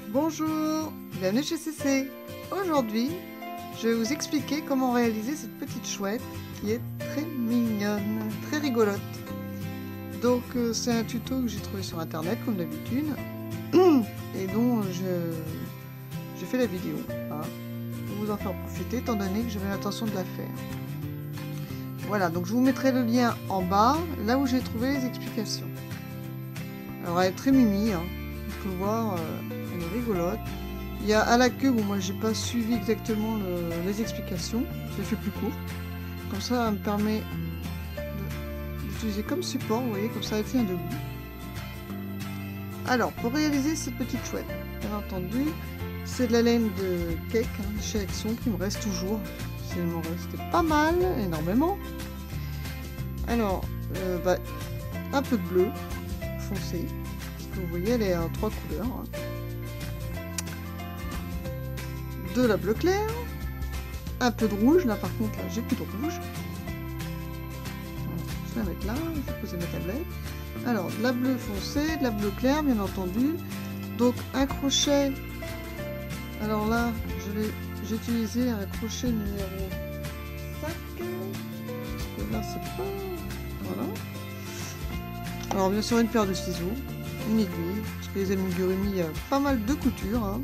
Bonjour, bienvenue chez CC. Aujourd'hui, je vais vous expliquer comment réaliser cette petite chouette qui est très mignonne, très rigolote. Donc c'est un tuto que j'ai trouvé sur internet comme d'habitude et dont j'ai fait la vidéo pour vous en faire profiter étant donné que j'avais l'intention de la faire. Voilà, donc je vous mettrai le lien en bas, là où j'ai trouvé les explications. Alors elle est très mimi, hein. On peut voir, elle est rigolote. Il y a à la queue, bon moi j'ai pas suivi exactement les explications, je l'ai fait plus court. Comme ça me permet d'utiliser comme support, vous voyez, comme ça elle tient debout. Alors pour réaliser cette petite chouette, bien entendu, c'est de la laine de cake de chez Action qui me reste toujours. Il m'en restait pas mal, énormément. Alors, un peu de bleu foncé. Vous voyez, elle est en 3 couleurs. De la bleu clair. Un peu de rouge. Là, par contre, là, j'ai plus de rouge. Je vais la mettre là. Je vais poser ma tablette. Alors, de la bleu foncé, de la bleu clair, bien entendu. Donc, un crochet. Alors là, j'ai utilisé un crochet numéro 5. Parce que là, c'est pas... Voilà. Alors, bien sûr, une paire de ciseaux. Une aiguille, parce que les amigurumi, il y a pas mal de couture, hein.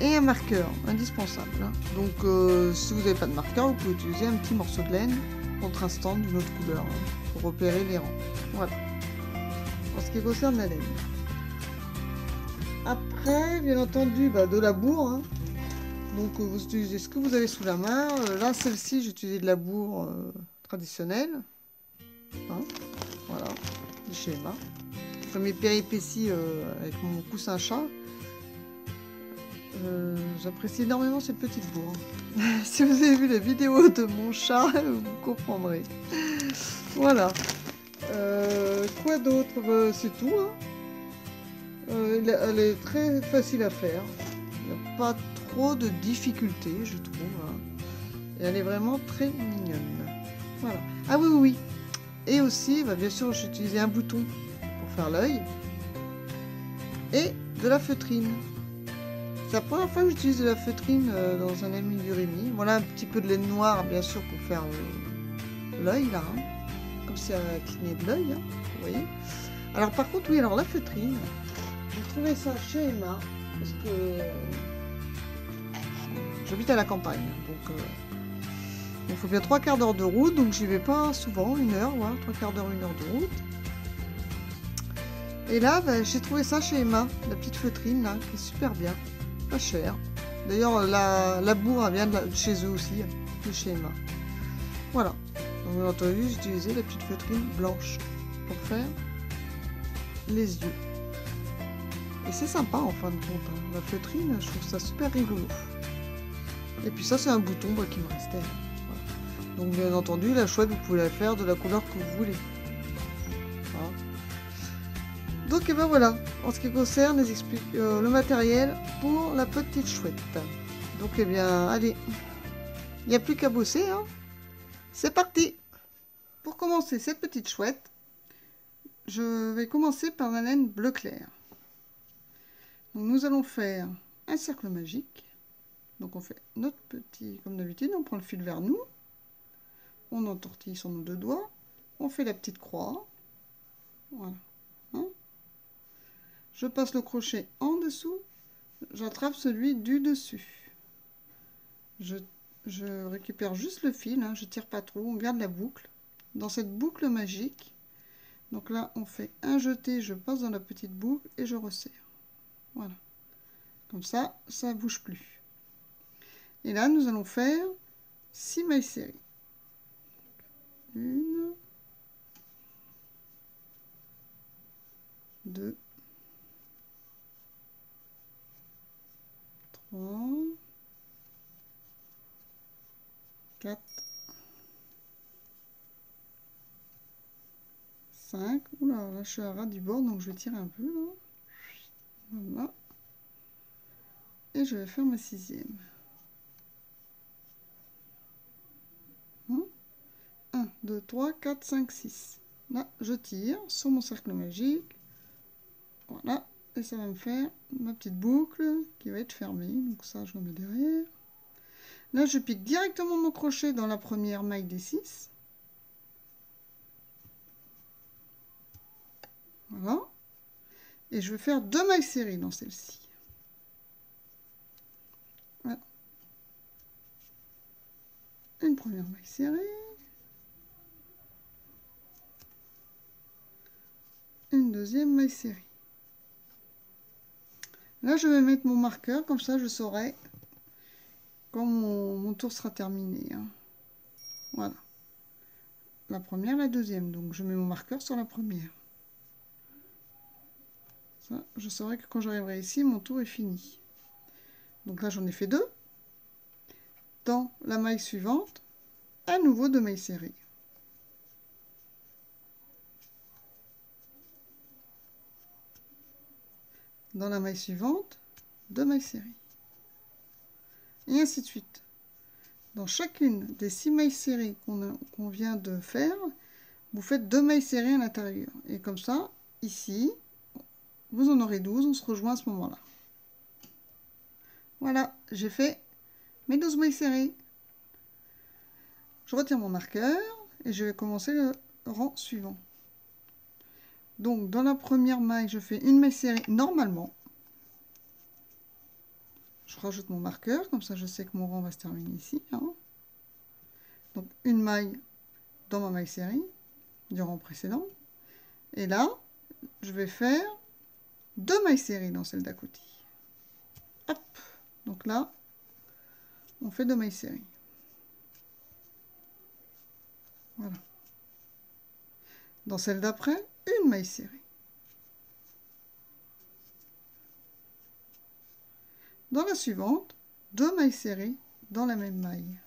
Et un marqueur, indispensable, hein. Donc si vous n'avez pas de marqueur, vous pouvez utiliser un petit morceau de laine contrastant d'une autre couleur, hein, pour repérer les rangs. Voilà, en ce qui concerne la laine. Après, bien entendu, de la bourre, hein. Donc vous utilisez ce que vous avez sous la main. Là, celle-ci, j'ai utilisé de la bourre traditionnelle, hein. Voilà, du schéma. Comme mes péripéties avec mon coussin chat, j'apprécie énormément cette petite bourre. Si vous avez vu la vidéo de mon chat, vous comprendrez. Voilà. Quoi d'autre? C'est tout, hein. Elle est très facile à faire. Il n'y a pas trop de difficultés, je trouve, hein. Et elle est vraiment très mignonne. Voilà. Ah oui, oui, oui. Et aussi, bien sûr, j'ai utilisé un bouton pour faire l'œil. Et de la feutrine. C'est la première fois que j'utilise de la feutrine dans un amigurumi. Voilà, un petit peu de laine noire, bien sûr, pour faire l'œil, là. Hein. Comme si elle avait cligné de l'œil, hein, vous voyez. Alors, par contre, oui, alors la feutrine, j'ai trouvé ça chez Emma. Parce que j'habite à la campagne. Donc... il faut bien 3/4 d'heure de route, donc j'y vais pas souvent, 1 heure, voilà, 3/4 d'heure, 1 heure de route. Et là, j'ai trouvé ça chez Emma, la petite feutrine là, qui est super bien, pas cher. D'ailleurs, la bourre elle vient de chez eux aussi, de chez Emma. Voilà. Donc, bien entendu, j'ai utilisé la petite feutrine blanche pour faire les yeux. Et c'est sympa en fin de compte, hein. La feutrine, je trouve ça super rigolo. Et puis ça, c'est un bouton qui me restait. Donc bien entendu, la chouette, vous pouvez la faire de la couleur que vous voulez. Voilà. Donc et ben voilà, en ce qui concerne le matériel pour la petite chouette. Donc eh bien, allez, il n'y a plus qu'à bosser, hein. C'est parti. Pour commencer cette petite chouette, je vais commencer par la laine bleu clair. Donc nous allons faire un cercle magique. Donc on fait notre petit, comme d'habitude, on prend le fil vers nous. On entortille sur nos 2 doigts, on fait la petite croix, voilà, hein. Je passe le crochet en dessous, j'attrape celui du dessus, je récupère juste le fil, hein, je tire pas trop, on garde la boucle, dans cette boucle magique, donc là on fait un jeté, je passe dans la petite boucle et je resserre, voilà, comme ça, ça bouge plus, et là nous allons faire 6 mailles serrées. 1, 2, 3, 4, 5. Oula, là je suis à ras du bord, donc je vais tirer un peu là. Voilà. Et je vais faire ma 6e. 1, 2, 3, 4, 5, 6. Là, je tire sur mon cercle magique. Voilà. et ça va me faire ma petite boucle qui va être fermée. Donc ça, je le mets derrière. Là, je pique directement mon crochet dans la première maille des 6. Voilà. Et je vais faire 2 mailles serrées dans celle-ci. Voilà. Une première maille serrée. Une deuxième maille serrée. Là, je vais mettre mon marqueur, comme ça je saurai quand mon tour sera terminé. Hein. Voilà. La première, la deuxième. Donc, je mets mon marqueur sur la première. Ça, je saurai que quand j'arriverai ici, mon tour est fini. Donc là, j'en ai fait 2. Dans la maille suivante, à nouveau 2 mailles serrées. Dans la maille suivante, 2 mailles serrées. Et ainsi de suite. Dans chacune des 6 mailles serrées qu'on vient de faire, vous faites 2 mailles serrées à l'intérieur. Et comme ça, ici, vous en aurez 12, on se rejoint à ce moment-là. Voilà, j'ai fait mes 12 mailles serrées. Je retire mon marqueur et je vais commencer le rang suivant. Donc, dans la première maille, je fais une maille serrée normalement. Je rajoute mon marqueur, comme ça je sais que mon rang va se terminer ici. Hein. Donc, une maille dans ma maille serrée du rang précédent. Et là, je vais faire 2 mailles serrées dans celle d'à côté. Hop. Donc là, on fait 2 mailles serrées. Voilà. Dans celle d'après, une maille serrée. Dans la suivante, 2 mailles serrées dans la même maille.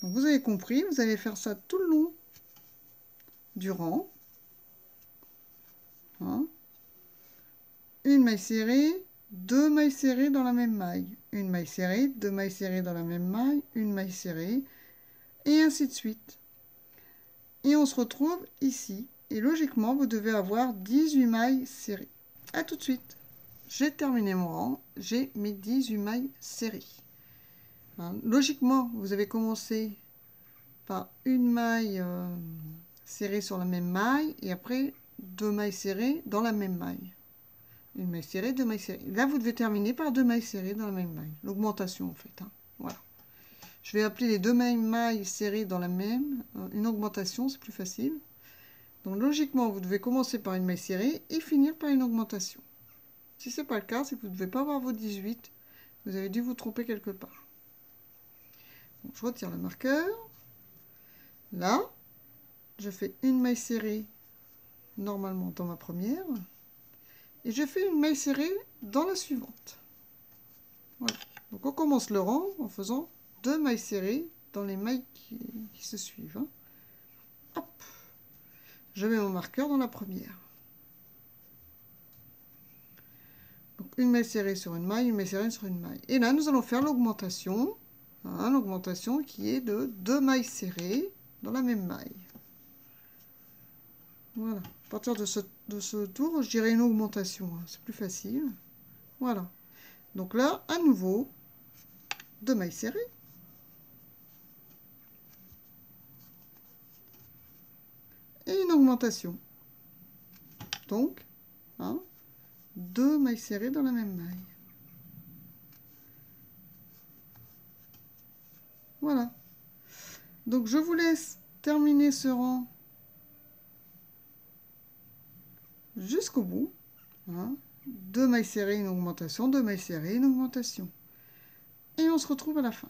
Donc vous avez compris, vous allez faire ça tout le long du rang. Hein. Une maille serrée, 2 mailles serrées dans la même maille. Une maille serrée, 2 mailles serrées dans la même maille, une maille serrée, et ainsi de suite. Et on se retrouve ici. Et logiquement, vous devez avoir 18 mailles serrées. A tout de suite. J'ai terminé mon rang. J'ai mes 18 mailles serrées. Hein, logiquement, vous avez commencé par une maille serrée sur la même maille. Et après, 2 mailles serrées dans la même maille. Une maille serrée, 2 mailles serrées. Là, vous devez terminer par 2 mailles serrées dans la même maille. L'augmentation, en fait. Hein. Voilà. Je vais appeler les 2 mailles serrées dans la même, une augmentation, c'est plus facile. Donc logiquement, vous devez commencer par une maille serrée et finir par une augmentation. Si ce n'est pas le cas, c'est que vous ne devez pas avoir vos 18. Vous avez dû vous tromper quelque part. Donc, je retire le marqueur. Là, je fais une maille serrée normalement dans ma première. Et je fais une maille serrée dans la suivante. Voilà. Donc on commence le rang en faisant 2 mailles serrées dans les mailles qui se suivent. Hein. Hop. Je mets mon marqueur dans la première. Donc une maille serrée sur une maille serrée sur une maille. Et là, nous allons faire l'augmentation. Hein, l'augmentation qui est de 2 mailles serrées dans la même maille. Voilà. À partir de ce tour, je dirais une augmentation. Hein, c'est plus facile. Voilà. Donc là, à nouveau, 2 mailles serrées. Et une augmentation. Donc, hein, 2 mailles serrées dans la même maille. Voilà. Donc, je vous laisse terminer ce rang jusqu'au bout. Hein. 2 mailles serrées, une augmentation, 2 mailles serrées, une augmentation. Et on se retrouve à la fin.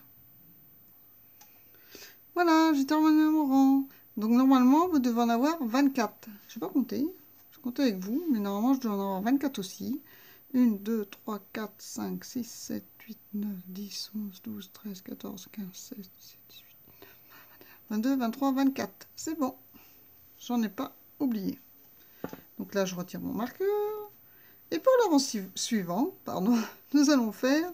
Voilà, j'ai terminé mon rang. Donc normalement, vous devez en avoir 24. Je n'ai pas compté. Je comptais avec vous, mais normalement, je dois en avoir 24 aussi. 1, 2, 3, 4, 5, 6, 7, 8, 9, 10, 11, 12, 13, 14, 15, 16, 17, 18, 19, 20, 22, 23, 24. C'est bon. J'en ai pas oublié. Donc là, je retire mon marqueur. Et pour le rang suivant, pardon, nous allons faire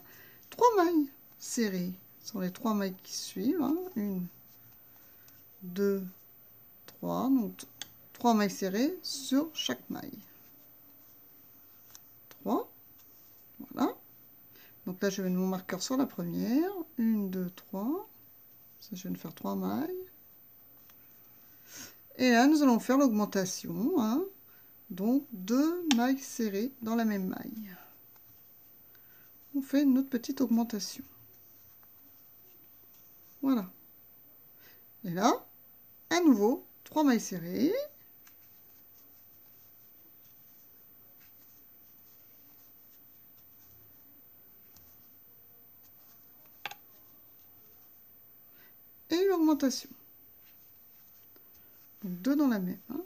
3 mailles serrées sur les 3 mailles qui suivent. Hein. 1, 2, 3. Donc 3 mailles serrées sur chaque maille. Donc là, je vais mettre mon marqueur sur la première. 1, 2, 3. Ça, je viens de faire 3 mailles. Et là, nous allons faire l'augmentation. Hein. Donc, 2 mailles serrées dans la même maille. On fait notre petite augmentation. Voilà. Et là, à nouveau, 3 mailles serrées. Et l'augmentation. Donc 2 dans la même. Hein.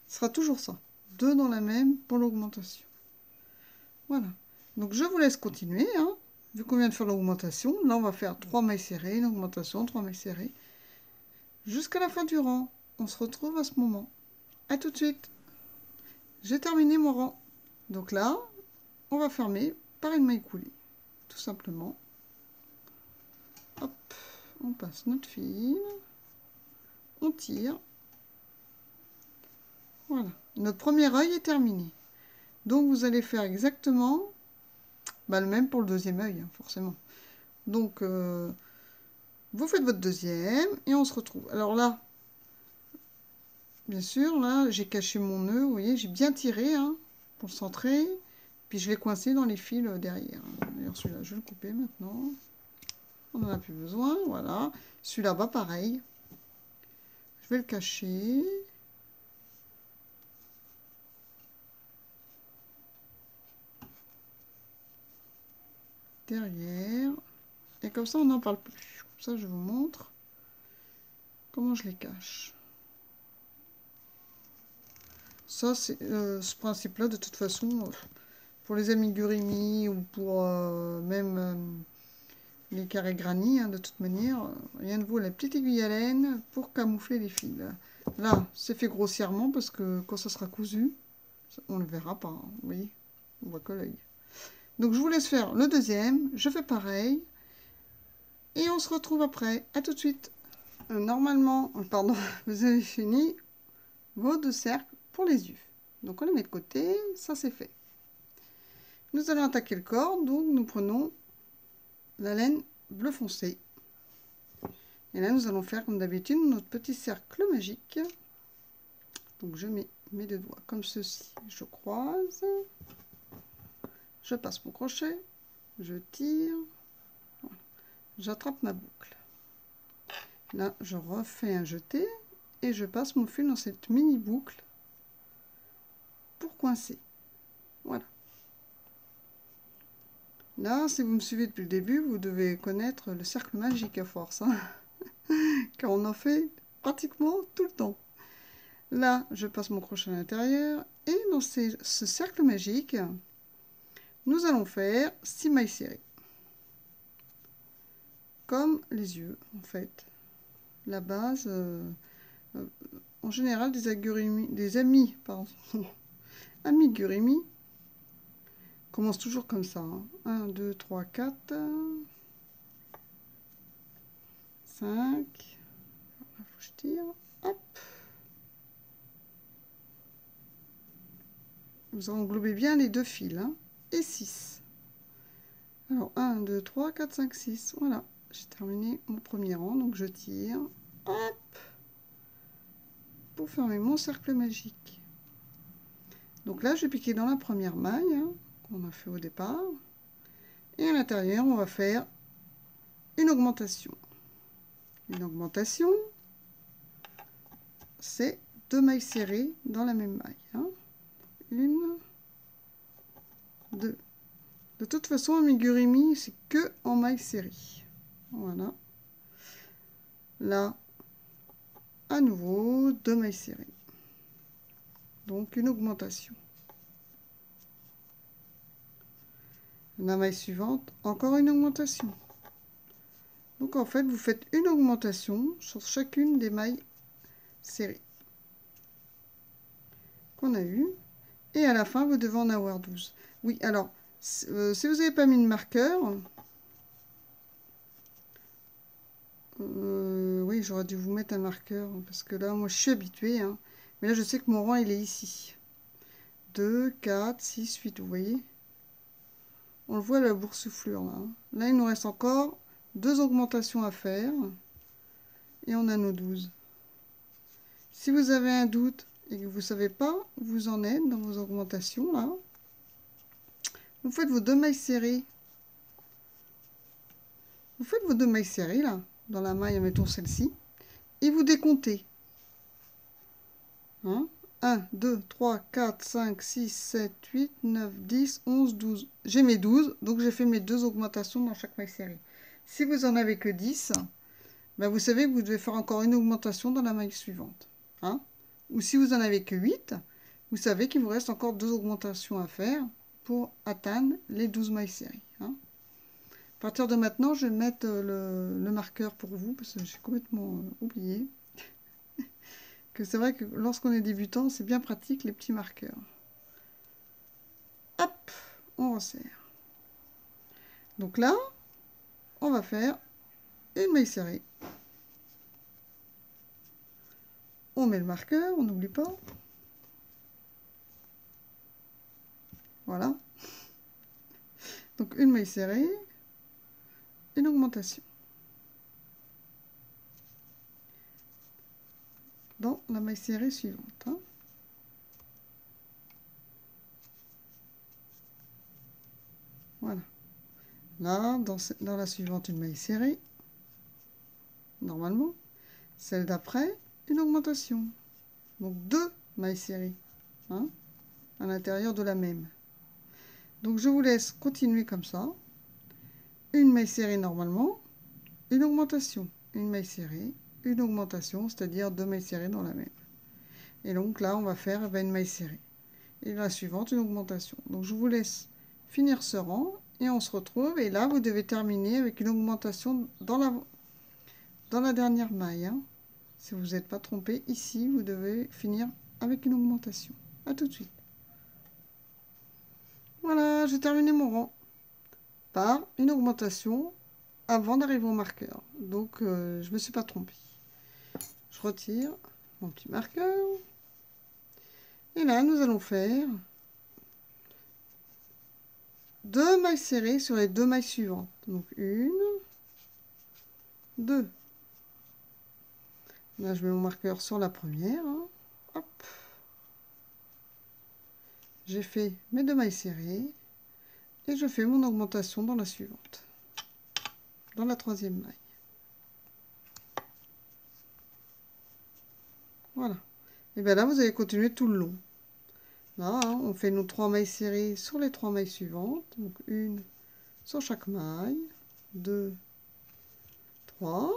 Ce sera toujours ça. 2 dans la même pour l'augmentation. Voilà. Donc je vous laisse continuer. Hein. Vu qu'on vient de faire l'augmentation, là on va faire 3 mailles serrées, une augmentation, 3 mailles serrées. Jusqu'à la fin du rang. On se retrouve à ce moment. A tout de suite. J'ai terminé mon rang. Donc là, on va fermer par une maille coulée. Tout simplement. Hop, on passe notre fil. On tire. Voilà. Notre premier œil est terminé. Donc vous allez faire exactement le même pour le deuxième œil, hein, forcément. Donc vous faites votre deuxième et on se retrouve. Alors là, bien sûr, là j'ai caché mon nœud, vous voyez, j'ai bien tiré hein, pour le centrer. Puis je l'ai coincé dans les fils derrière. D'ailleurs celui-là, je vais le couper maintenant. On n'en a plus besoin, voilà. Celui-là, bah pareil. Je vais le cacher. Derrière. Et comme ça, on n'en parle plus. Comme ça, je vous montre comment je les cache. Ça, c'est ce principe-là, de toute façon, pour les amigurumi ou pour même les carrés granny, hein, de toute manière, rien ne vaut la petite aiguille à laine pour camoufler les fils. Là, c'est fait grossièrement parce que quand ça sera cousu, on ne le verra pas. Hein, vous voyez, on voit que l'œil. Donc, je vous laisse faire le deuxième. Je fais pareil. Et on se retrouve après. À tout de suite. Normalement, pardon, vous avez fini vos 2 cercles pour les yeux. Donc, on les met de côté. Ça, c'est fait. Nous allons attaquer le corps. Donc, nous prenons la laine bleu foncé. Et là, nous allons faire, comme d'habitude, notre petit cercle magique. Donc, je mets mes 2 doigts comme ceci. Je croise. Je passe mon crochet. Je tire. Voilà. J'attrape ma boucle. Là, je refais un jeté. Et je passe mon fil dans cette mini boucle pour coincer. Voilà. Là, si vous me suivez depuis le début, vous devez connaître le cercle magique à force. Hein car on en fait pratiquement tout le temps. Là, je passe mon crochet à l'intérieur. Et dans ce cercle magique, nous allons faire 6 mailles serrées. Comme les yeux, en fait. La base, en général, des amigurumi commence toujours comme ça. Hein. 1, 2, 3, 4, 5. Il faut que je tire. Hop. Vous englobez bien les 2 fils. Hein. Et 6. Alors, 1, 2, 3, 4, 5, 6. Voilà. J'ai terminé mon premier rang. Donc, je tire. Hop. Pour fermer mon cercle magique. Donc là, je vais piquer dans la première maille hein, qu'on a fait au départ. Et à l'intérieur, on va faire une augmentation. Une augmentation, c'est 2 mailles serrées dans la même maille. Hein. 1, 2. De toute façon, amigurumi, c'est que en mailles serrées. Voilà. Là, à nouveau, 2 mailles serrées. Donc, une augmentation. La maille suivante, encore une augmentation. Donc, en fait, vous faites une augmentation sur chacune des mailles serrées qu'on a eues. Et à la fin, vous devez en avoir 12. Oui, alors, si vous n'avez pas mis de marqueur, oui, j'aurais dû vous mettre un marqueur, parce que là, moi, je suis habituée. Hein, mais là, je sais que mon rang, il est ici. 2, 4, 6, 8, vous voyez? On le voit la boursouflure là. Là, il nous reste encore 2 augmentations à faire. Et on a nos 12. Si vous avez un doute et que vous ne savez pas où vous en êtes dans vos augmentations là, vous faites vos 2 mailles serrées. Vous faites vos 2 mailles serrées là, dans la maille, mettons celle-ci, et vous décomptez. 1, 2, 3, 4, 5, 6, 7, 8, 9, 10, 11, 12. J'ai mes 12, donc j'ai fait mes 2 augmentations dans chaque maille serrée. Si vous en avez que 10, ben vous savez que vous devez faire encore une augmentation dans la maille suivante. Hein? Ou si vous en avez que 8, vous savez qu'il vous reste encore 2 augmentations à faire pour atteindre les 12 mailles serrées. Hein? À partir de maintenant, je vais mettre le marqueur pour vous, parce que j'ai complètement oublié. Que c'est vrai que lorsqu'on est débutant, c'est bien pratique les petits marqueurs. Hop, on resserre. Donc là, on va faire une maille serrée. On met le marqueur, on n'oublie pas. Voilà. Donc une maille serrée, une augmentation. Dans la maille serrée suivante. Hein. Voilà. Là, dans la suivante, une maille serrée. Normalement. Celle d'après, une augmentation. Donc 2 mailles serrées. Hein, à l'intérieur de la même. Donc je vous laisse continuer comme ça. Une maille serrée normalement. Une augmentation. Une maille serrée. Une augmentation, c'est-à-dire 2 mailles serrées dans la même. Et donc là, on va faire une maille serrée. Et la suivante, une augmentation. Donc je vous laisse finir ce rang et on se retrouve. Et là, vous devez terminer avec une augmentation dans la dernière maille. Hein. Si vous n'êtes pas trompé, ici, vous devez finir avec une augmentation. A tout de suite. Voilà, j'ai terminé mon rang par une augmentation avant d'arriver au marqueur. Donc, je ne me suis pas trompée. Je retire mon petit marqueur. Et là, nous allons faire 2 mailles serrées sur les 2 mailles suivantes. Donc, 1, 2. Là, je mets mon marqueur sur la première. Hein. Hop. J'ai fait mes 2 mailles serrées. Et je fais mon augmentation dans la suivante. Dans la 3e maille. Voilà. Et bien là, vous allez continuer tout le long. Là, hein, on fait nos 3 mailles serrées sur les 3 mailles suivantes. Donc, une sur chaque maille. 2, 3.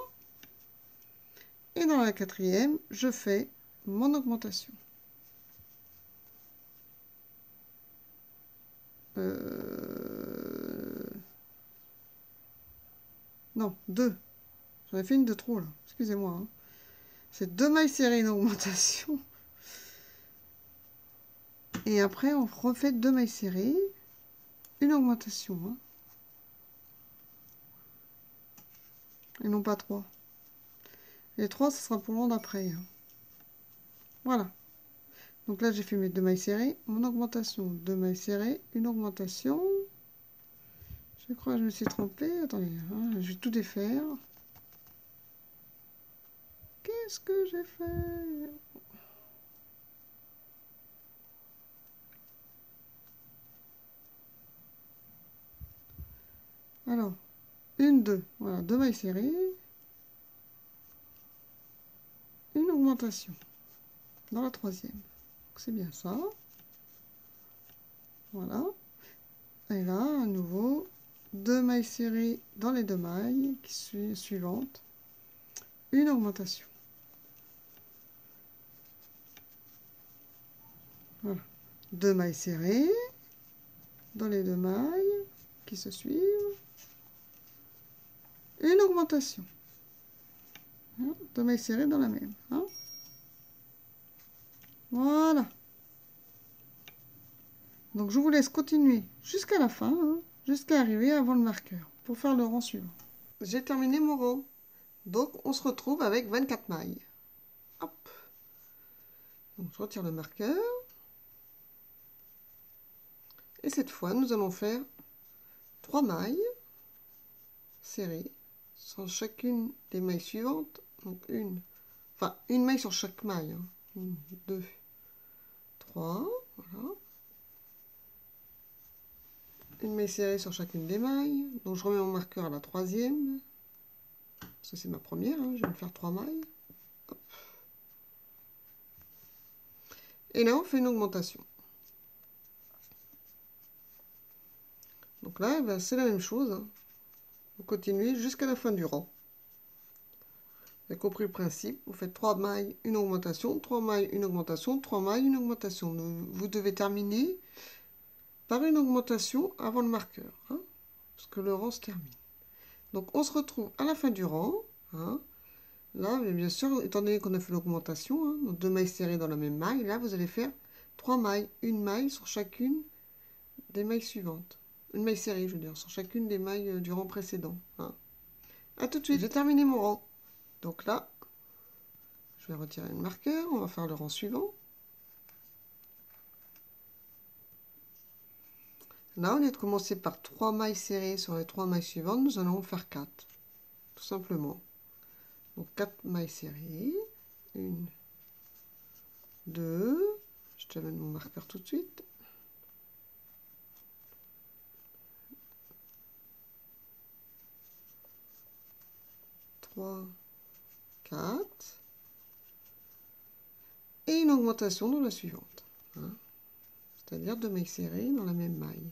Et dans la 4e, je fais mon augmentation. Non, 2. J'en ai fait une de trop, là. Excusez-moi. Hein. C'est 2 mailles serrées, une augmentation. Et après, on refait 2 mailles serrées, une augmentation. Hein. Et non pas 3. Les 3, ce sera pour le rang d'après. Hein. Voilà. Donc là, j'ai fait mes 2 mailles serrées, mon augmentation. 2 mailles serrées, une augmentation. Je crois que je me suis trompée. Attendez, hein, je vais tout défaire. Qu'est-ce que j'ai fait? Alors, 1, 2. Voilà, 2 mailles serrées. Une augmentation. Dans la 3e. C'est bien ça. Voilà. Et là, à nouveau, 2 mailles serrées dans les 2 mailles suivantes. Une augmentation. Voilà. 2 mailles serrées dans les 2 mailles qui se suivent. Une augmentation. 2 mailles serrées dans la même. Hein. Voilà. Donc je vous laisse continuer jusqu'à la fin, hein, jusqu'à arriver avant le marqueur, pour faire le rang suivant. J'ai terminé mon rang. Donc on se retrouve avec 24 mailles. Hop. Donc je retire le marqueur. Et cette fois, nous allons faire 3 mailles serrées sur chacune des mailles suivantes. Donc une maille sur chaque maille. 1, 2, 3, voilà. Une maille serrée sur chacune des mailles. Donc je remets mon marqueur à la troisième. Ça c'est ma première, hein. Je vais me faire 3 mailles. Hop. Et là on fait une augmentation. Donc là ben, c'est la même chose, hein. Vous continuez jusqu'à la fin du rang. Vous avez compris le principe, vous faites 3 mailles, une augmentation, 3 mailles, une augmentation, 3 mailles, une augmentation. Vous devez terminer par une augmentation avant le marqueur, hein, parce que le rang se termine. Donc on se retrouve à la fin du rang, hein. Là, mais bien sûr, étant donné qu'on a fait l'augmentation, hein, donc 2 mailles serrées dans la même maille, là vous allez faire 3 mailles, une maille sur chacune des mailles suivantes. Une maille serrée, je veux dire, sur chacune des mailles du rang précédent. Hein. A tout de suite, j'ai terminé mon rang. Donc là, je vais retirer le marqueur, on va faire le rang suivant. Là, au lieu de commencer par 3 mailles serrées sur les 3 mailles suivantes, nous allons en faire 4. Tout simplement. Donc 4 mailles serrées. 1, 2. Je te amène mon marqueur tout de suite. 3, 4. Et une augmentation dans la suivante. Hein. C'est-à-dire 2 mailles serrées dans la même maille.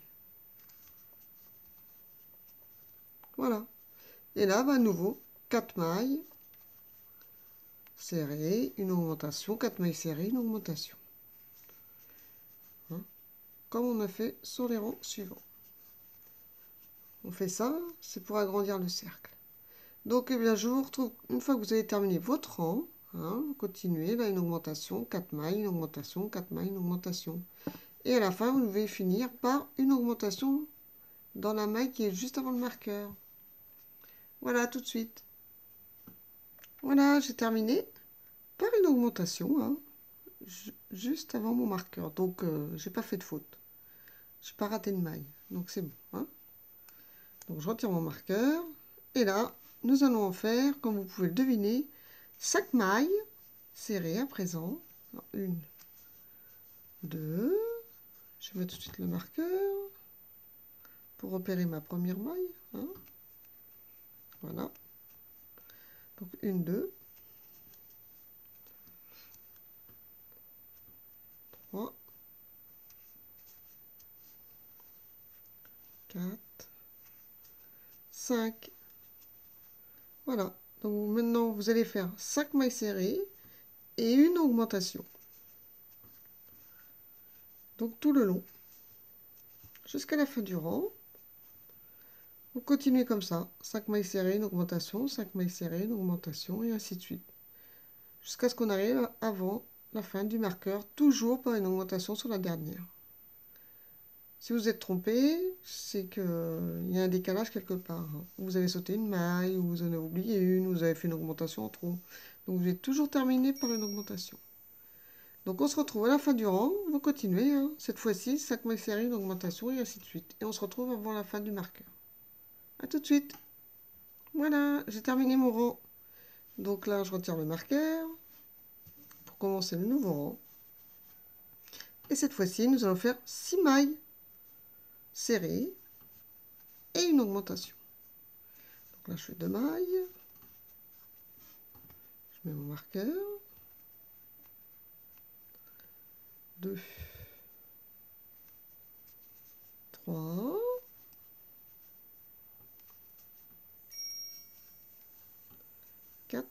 Voilà. Et là, à nouveau, 4 mailles serrées, une augmentation, 4 mailles serrées, une augmentation. Hein. Comme on a fait sur les rangs suivants. On fait ça, c'est pour agrandir le cercle. Donc, eh bien, je vous retrouve une fois que vous avez terminé votre rang. Hein, vous continuez, là, une augmentation, 4 mailles, une augmentation, 4 mailles, une augmentation. Et à la fin, vous devez finir par une augmentation dans la maille qui est juste avant le marqueur. Voilà, tout de suite. Voilà, j'ai terminé par une augmentation, hein, juste avant mon marqueur. Donc, j'ai pas fait de faute. J'ai pas raté de maille. Donc, c'est bon. Hein. Donc, je retire mon marqueur. Et là, nous allons en faire, comme vous pouvez le deviner, 5 mailles serrées à présent. 1, 2. Je mets tout de suite le marqueur pour repérer ma première maille. Hein. Voilà. Donc 1, 2, 3, 4, 5. Voilà. Donc maintenant, vous allez faire 5 mailles serrées et une augmentation. Donc tout le long, jusqu'à la fin du rang. Vous continuez comme ça, 5 mailles serrées, une augmentation, 5 mailles serrées, une augmentation, et ainsi de suite. Jusqu'à ce qu'on arrive avant la fin du marqueur, toujours par une augmentation sur la dernière. Si vous êtes trompé, c'est qu'il y a un décalage quelque part. Vous avez sauté une maille, ou vous en avez oublié une, ou vous avez fait une augmentation en trop. Donc vous êtes toujours terminé par une augmentation. Donc on se retrouve à la fin du rang, vous continuez, hein. Cette fois-ci, 5 mailles serrées, une augmentation, et ainsi de suite. Et on se retrouve avant la fin du marqueur. A tout de suite. Voilà, j'ai terminé mon rang. Donc là, je retire le marqueur pour commencer le nouveau rang. Et cette fois-ci, nous allons faire 6 mailles serrées et une augmentation. Donc là, je fais 2 mailles. Je mets mon marqueur. 2, 3, 4,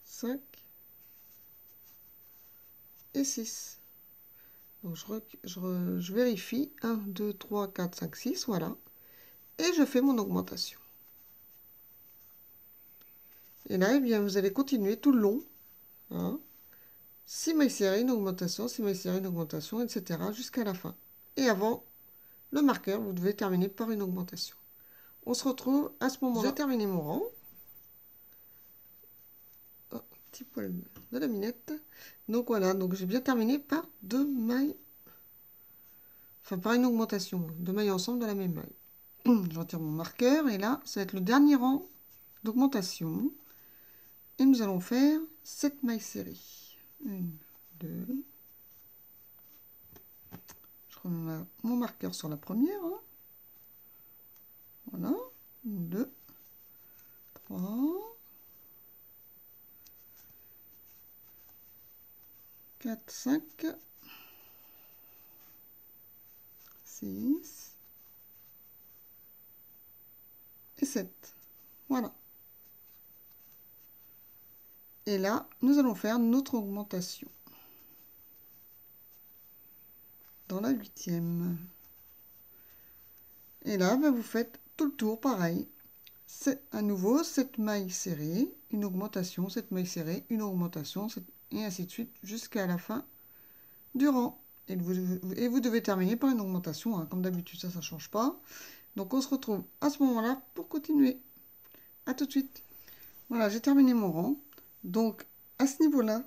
5 et 6. Donc je vérifie. 1, 2, 3, 4, 5, 6. Voilà. Et je fais mon augmentation. Et là, eh bien, vous allez continuer tout le long. Hein, 6 mailles serrées, une augmentation, 6 mailles serrées, une augmentation, etc. jusqu'à la fin. Et avant le marqueur, vous devez terminer par une augmentation. On se retrouve à ce moment-là. J'ai terminé mon rang. Oh, petit poil de la minette. Donc voilà, donc j'ai bien terminé par 2 mailles enfin par une augmentation, 2 mailles ensemble de la même maille. Je retire mon marqueur et là, ça va être le dernier rang d'augmentation. Et nous allons faire 7 mailles serrées. 1, 2. Je remets mon marqueur sur la première. Hein. Voilà. 1, 2, 3, 4, 5, 6 et 7. Voilà. Et là, nous allons faire notre augmentation. Dans la 8e. Et là, bah, vous faites tout le tour pareil. C'est à nouveau 7 mailles serrées, une augmentation, 7 mailles serrées, une augmentation, et ainsi de suite jusqu'à la fin du rang. Et vous devez terminer par une augmentation, hein. Comme d'habitude, ça ne change pas. Donc on se retrouve à ce moment-là pour continuer. À tout de suite. Voilà, j'ai terminé mon rang. Donc à ce niveau-là,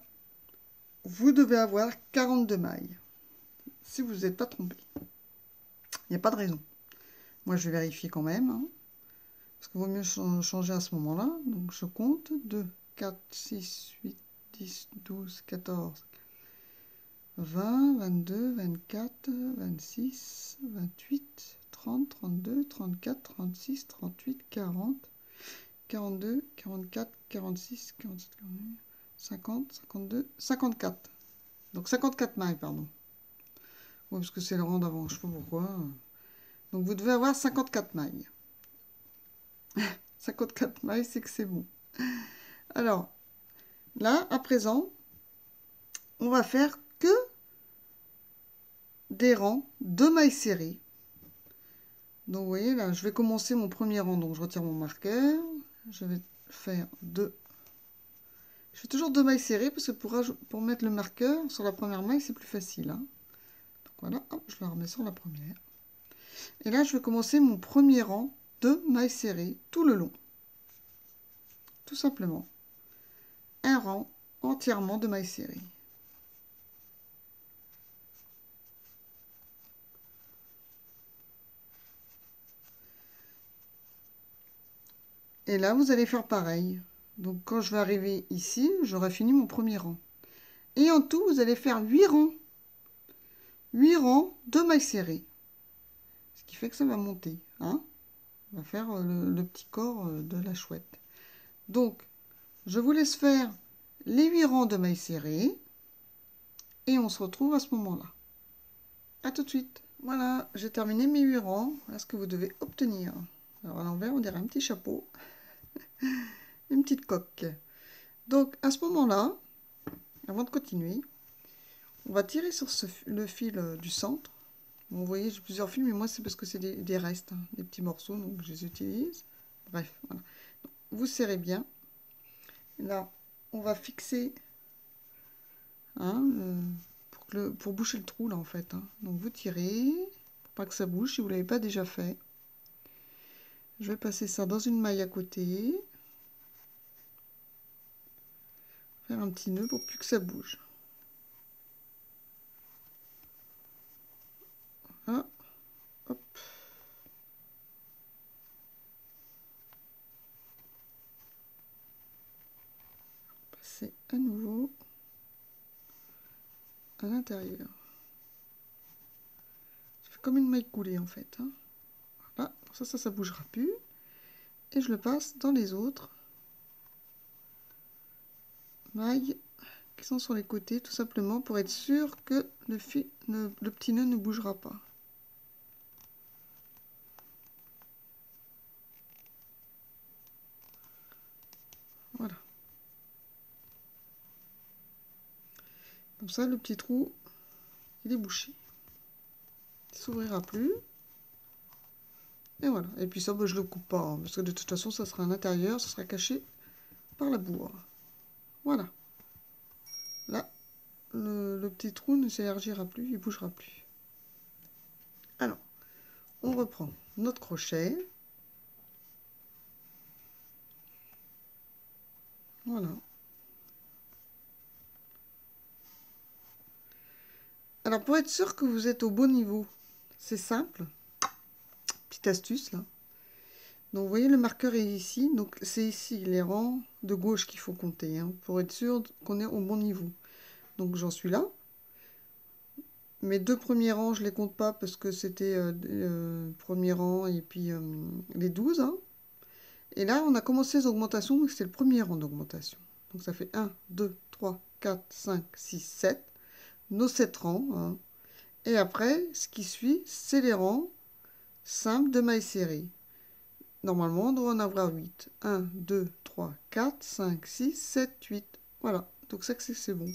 vous devez avoir 42 mailles. Si vous n'êtes pas trompé. Il n'y a pas de raison. Moi, je vais vérifier quand même. Hein, parce qu'il vaut mieux changer à ce moment-là. Donc je compte 2, 4, 6, 8, 10, 12, 14, 20, 22, 24, 26, 28, 30, 32, 34, 36, 38, 40, 42, 44, 46, 47, 48, 50, 52, 54. Donc 54 mailles, pardon. Oui, parce que c'est le rang d'avant, je ne sais pas pourquoi. Donc vous devez avoir 54 mailles. 54 mailles, c'est que c'est bon. Alors, là, à présent, on va faire que des rangs de mailles serrées. Donc vous voyez là, je vais commencer mon premier rang, donc je retire mon marqueur, je vais faire 2. Je fais toujours 2 mailles serrées parce que pour mettre le marqueur sur la première maille, c'est plus facile. Hein. Donc voilà, hop, je la remets sur la première. Et là, je vais commencer mon premier rang de mailles serrées tout le long. Tout simplement. Un rang entièrement de mailles serrées. Et là, vous allez faire pareil. Donc, quand je vais arriver ici, j'aurai fini mon premier rang. Et en tout, vous allez faire 8 rangs. 8 rangs de mailles serrées. Ce qui fait que ça va monter. Hein, on va faire le petit corps de la chouette. Donc, je vous laisse faire les 8 rangs de mailles serrées. Et on se retrouve à ce moment-là. A tout de suite. Voilà, j'ai terminé mes 8 rangs. Voilà ce que vous devez obtenir. Alors, à l'envers, on dirait un petit chapeau. Une petite coque. Donc, à ce moment-là, avant de continuer, on va tirer sur le fil du centre. Bon, vous voyez, j'ai plusieurs fils, mais moi, c'est parce que c'est des restes, hein, des petits morceaux, donc je les utilise. Bref, voilà. Donc, vous serrez bien. Là, on va fixer hein, pour boucher le trou, là, en fait. Hein. Donc, vous tirez, pour pas que ça bouge, si vous ne l'avez pas déjà fait. Je vais passer ça dans une maille à côté. Faire un petit nœud pour plus que ça bouge. Voilà. Hop. Passer à nouveau à l'intérieur. Ça fait comme une maille coulée en fait. Hein. Voilà, ça bougera plus. Et je le passe dans les autres mailles qui sont sur les côtés, tout simplement pour être sûr que le petit nœud ne bougera pas. Voilà. Comme ça, le petit trou, il est bouché. Il s'ouvrira plus. Et voilà. Et puis ça, je le coupe pas, hein, parce que de toute façon, ça sera à l'intérieur, ça sera caché par la bourre. Voilà. Là, le petit trou ne s'élargira plus, il bougera plus. Alors, on reprend notre crochet. Voilà. Alors, pour être sûr que vous êtes au bon niveau, c'est simple. Petite astuce là. Donc vous voyez le marqueur est ici, donc c'est ici les rangs de gauche qu'il faut compter, hein, pour être sûr qu'on est au bon niveau. Donc j'en suis là. Mes deux premiers rangs, je les compte pas parce que c'était premier rang et puis les 12. Hein. Et là, on a commencé les augmentations, donc c'est le premier rang d'augmentation. Donc ça fait 1, 2, 3, 4, 5, 6, 7. Nos 7 rangs. Hein. Et après, ce qui suit, c'est les rangs simples de mailles serrées. Normalement, on doit en avoir 8. 1, 2, 3, 4, 5, 6, 7, 8. Voilà. Donc ça, c'est bon.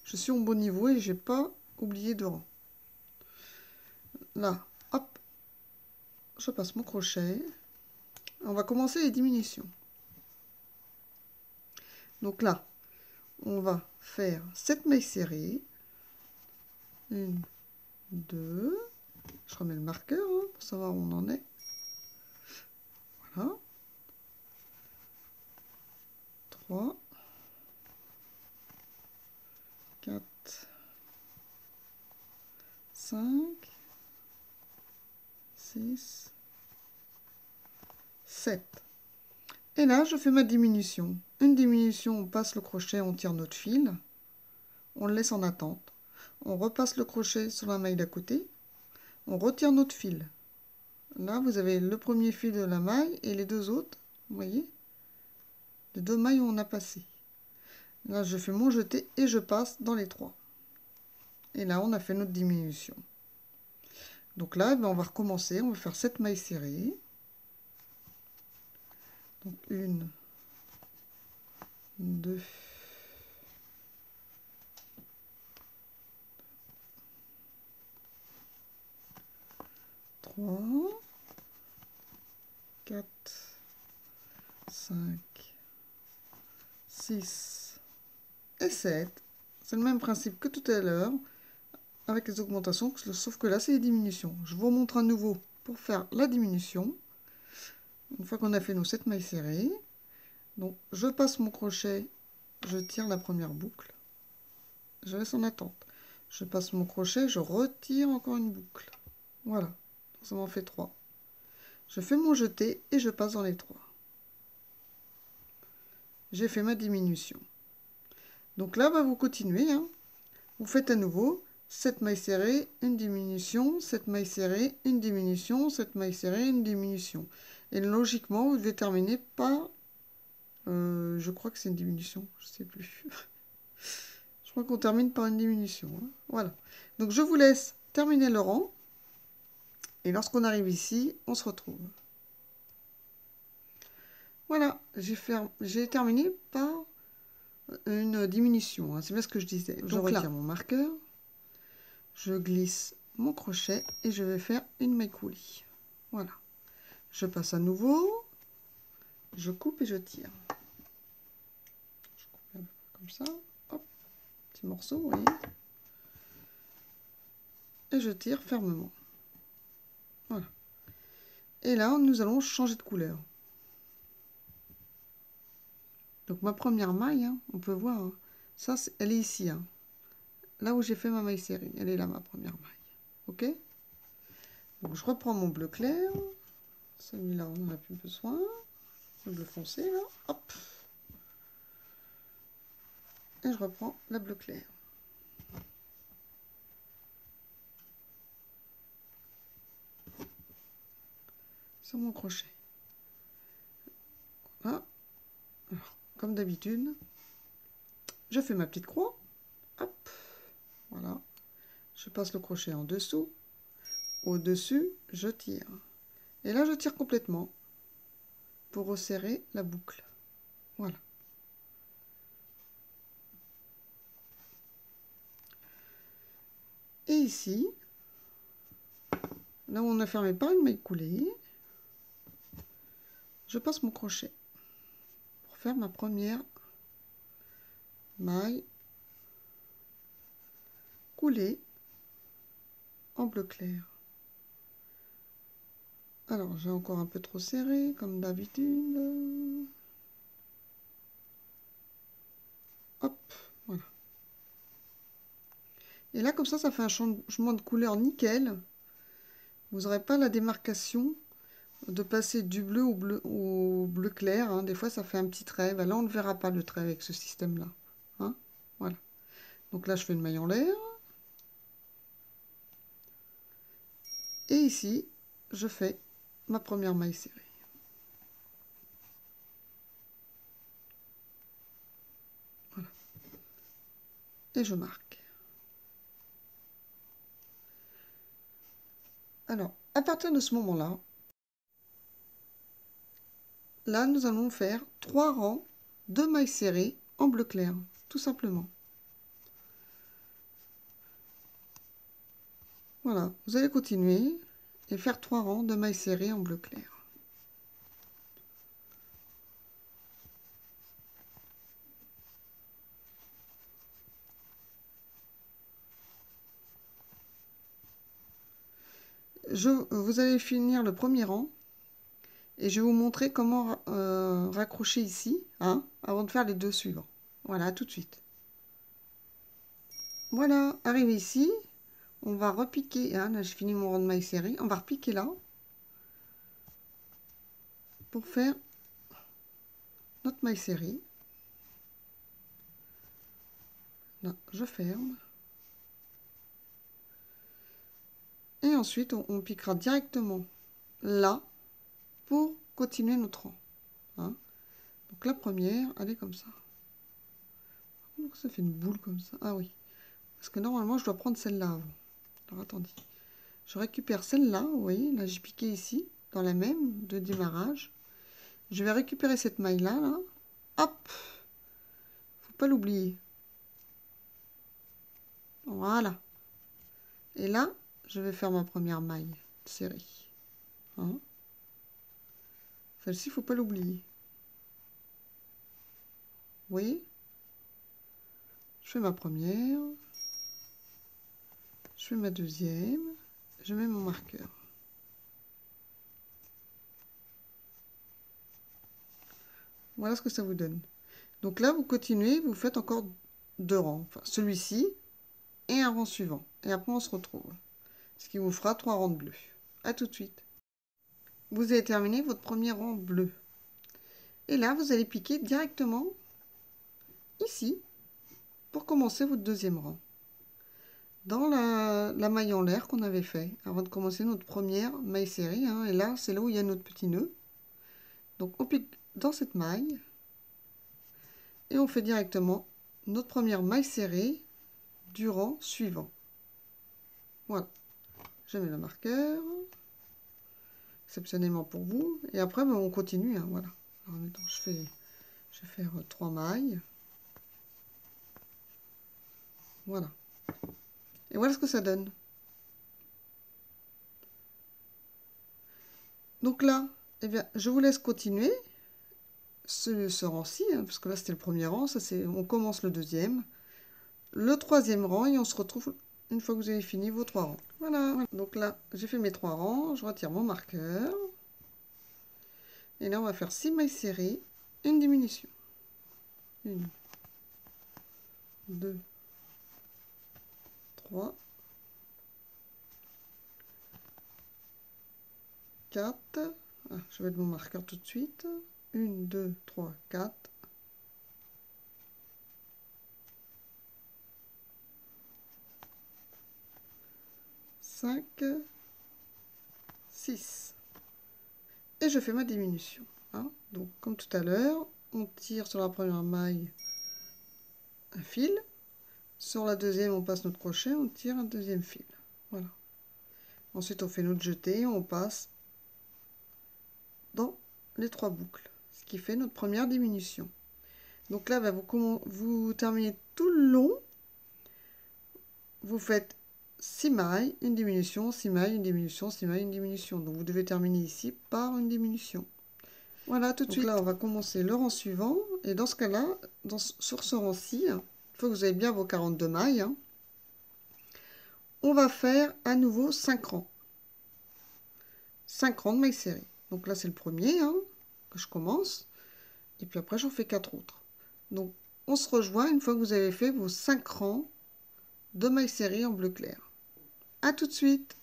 Je suis au bon niveau et j'ai pas oublié de rang. Là, hop, je passe mon crochet. On va commencer les diminutions. Donc là, on va faire 7 mailles serrées. 1, 2. Je remets le marqueur hein, pour savoir où on en est. Voilà. 3, 4, 5, 6, 7. Et là, je fais ma diminution. Une diminution, on passe le crochet, on tire notre fil. On le laisse en attente. On repasse le crochet sur la maille d'à côté. On retire notre fil. Là, vous avez le premier fil de la maille et les deux autres. Vous voyez? Les deux mailles où on a passé. Là, je fais mon jeté et je passe dans les 3. Et là, on a fait notre diminution. Donc là, on va recommencer. On va faire 7 mailles serrées. Donc 1, 2, 3, 4, 5, 6 et 7. C'est le même principe que tout à l'heure avec les augmentations, sauf que là, c'est les diminutions. Je vous remontre à nouveau pour faire la diminution. Une fois qu'on a fait nos 7 mailles serrées, donc je passe mon crochet, je tire la première boucle, je laisse en attente. Je passe mon crochet, je retire encore une boucle. Voilà, donc ça m'en fait 3. Je fais mon jeté et je passe dans les 3. J'ai fait ma diminution. Donc là, vous continuez. Hein. Vous faites à nouveau 7 mailles serrées, une diminution, 7 mailles serrées, une diminution, 7 mailles serrées, une diminution. Et logiquement, vous devez terminer par... je crois que c'est une diminution, je ne sais plus. Je crois qu'on termine par une diminution. Hein. Voilà. Donc je vous laisse terminer le rang. Et lorsqu'on arrive ici, on se retrouve. Voilà, j'ai terminé par une diminution. Hein. C'est bien ce que je disais. Donc je retire mon marqueur. Je glisse mon crochet et je vais faire une maille coulée. Voilà. Je passe à nouveau. Je coupe et je tire. Je coupe un peu comme ça. Hop, petit morceau, vous voyez. Et je tire fermement. Voilà. Et là, nous allons changer de couleur. Donc ma première maille, hein, on peut voir, hein, ça, elle est ici. Hein. Là où j'ai fait ma maille serrée. Elle est là, ma première maille. Ok? Donc je reprends mon bleu clair. Celui-là, on n'en a plus besoin. Le bleu foncé, là. Hop. Et je reprends la bleu clair. Sur mon crochet. Voilà. Alors, comme d'habitude, je fais ma petite croix. Hop. Voilà. Je passe le crochet en dessous. Au-dessus, je tire. Et là, je tire complètement pour resserrer la boucle. Voilà. Et ici, là où on a fermé par une maille coulée, je passe mon crochet pour faire ma première maille coulée en bleu clair. Alors, j'ai encore un peu trop serré, comme d'habitude. Hop, voilà. Et là, comme ça fait un changement de couleur nickel. vous n'aurez pas la démarcation de passer du bleu au bleu clair. Hein. Des fois, ça fait un petit trait. Ben là, on ne verra pas le trait avec ce système-là. Hein. Voilà. Donc là, je fais une maille en l'air. Et ici, je fais ma première maille serrée. Voilà. Et je marque. Alors, à partir de ce moment-là, là, nous allons faire 3 rangs de mailles serrées en bleu clair, tout simplement. Voilà, vous allez continuer et faire 3 rangs de mailles serrées en bleu clair. Vous allez finir le premier rang et je vais vous montrer comment raccrocher ici, hein, avant de faire les 2 suivants. Voilà, tout de suite. Voilà, arrivé ici, on va repiquer, hein, là j'ai fini mon rang de mailles serrées, on va repiquer là pour faire notre maille serrée. Là, je ferme. Et ensuite, on piquera directement là pour continuer notre rang. Hein. Donc la première, elle est comme ça. Donc ça fait une boule comme ça. Ah oui. Parce que normalement, je dois prendre celle-là avant. Alors attendez. Je récupère celle-là, vous voyez, là j'ai piqué ici, dans la même de démarrage. Je vais récupérer cette maille-là, là. Hop! Faut pas l'oublier. Voilà. Et là, je vais faire ma première maille serrée. Hein. Celle-ci, faut pas l'oublier. Vous voyez? Je fais ma première. Je fais ma deuxième. Je mets mon marqueur. Voilà ce que ça vous donne. Donc là, vous continuez, vous faites encore 2 rangs. Enfin, celui-ci et un rang suivant. Et après, on se retrouve. Ce qui vous fera 3 rangs de bleu. A tout de suite. Vous avez terminé votre premier rang bleu. Et là, vous allez piquer directement ici pour commencer votre deuxième rang. Dans la maille en l'air qu'on avait fait avant de commencer notre première maille serrée. Hein, et là, c'est là où il y a notre petit nœud. Donc, on pique dans cette maille. Et on fait directement notre première maille serrée du rang suivant. Voilà. Je mets le marqueur. Exceptionnellement pour vous. Et après, ben, on continue. Hein, voilà. Alors, maintenant, je vais faire 3 mailles. Voilà. Et voilà ce que ça donne. Donc là, eh bien, je vous laisse continuer ce rang-ci, hein, parce que là, c'était le premier rang. Ça, on commence le deuxième. Le troisième rang, et on se retrouve une fois que vous avez fini vos 3 rangs. Voilà. Donc là, j'ai fait mes 3 rangs. Je retire mon marqueur. Et là, on va faire 6 mailles serrées, une diminution. 1, 2, 3, 4. Ah, je vais mettre mon marqueur tout de suite. 1, 2, 3, 4. 5, 6. Et je fais ma diminution. Hein. Donc, comme tout à l'heure, on tire sur la première maille un fil. Sur la deuxième, on passe notre crochet, on tire un deuxième fil. Voilà. Ensuite, on fait notre jeté, on passe dans les 3 boucles, ce qui fait notre première diminution. Donc là, bah, vous terminez tout le long, vous faites 6 mailles, une diminution, 6 mailles, une diminution, 6 mailles, une diminution. Donc vous devez terminer ici par une diminution. Voilà, tout de suite. Là, on va commencer le rang suivant. Et dans ce cas-là, sur ce rang-ci, il faut que vous ayez bien vos 42 mailles. Hein, on va faire à nouveau 5 rangs. 5 rangs de mailles serrées. Donc là, c'est le premier hein, que je commence. Et puis après, j'en fais 4 autres. Donc, on se rejoint une fois que vous avez fait vos 5 rangs de mailles serrées en bleu clair. A tout de suite.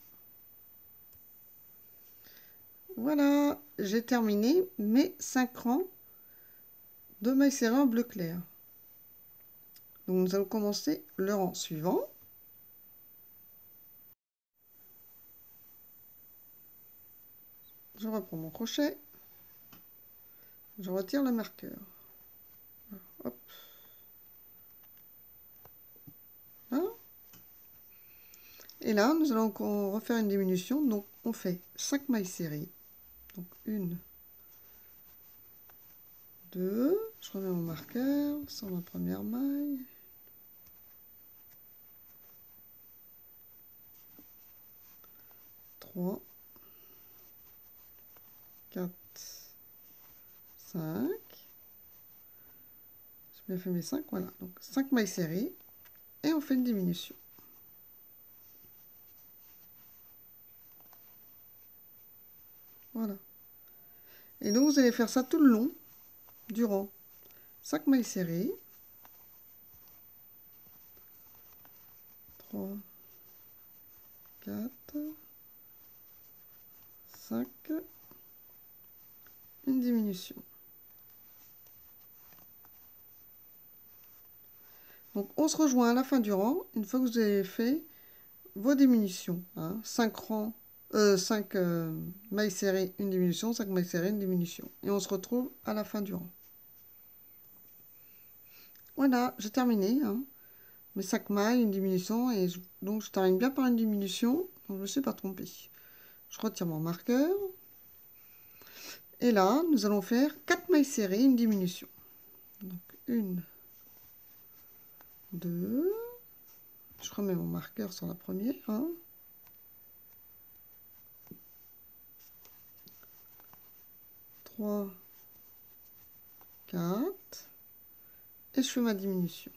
Voilà, j'ai terminé mes 5 rangs de mailles serrées en bleu clair. Donc nous allons commencer le rang suivant. Je reprends mon crochet. Je retire le marqueur. Hop. Là. Et là, nous allons encore refaire une diminution. Donc on fait 5 mailles serrées. Donc 1, 2, je remets mon marqueur sur ma première maille. 3, 4, 5. J'ai bien fait mes 5, voilà. Donc 5 mailles serrées et on fait une diminution. Voilà. Et donc vous allez faire ça tout le long du rang. 5 mailles serrées. 3, 4, 5, une diminution. Donc on se rejoint à la fin du rang, une fois que vous avez fait vos diminutions. 5 rangs, 5 mailles serrées, une diminution, 5 mailles serrées, une diminution. Et on se retrouve à la fin du rang. Voilà, j'ai terminé. Mes 5 mailles, une diminution, et donc je termine bien par une diminution, donc je ne me suis pas trompée. Je retire mon marqueur. Et là, nous allons faire 4 mailles serrées, une diminution. Donc 1, 2, je remets mon marqueur sur la première. 3, 4, et je fais ma diminution.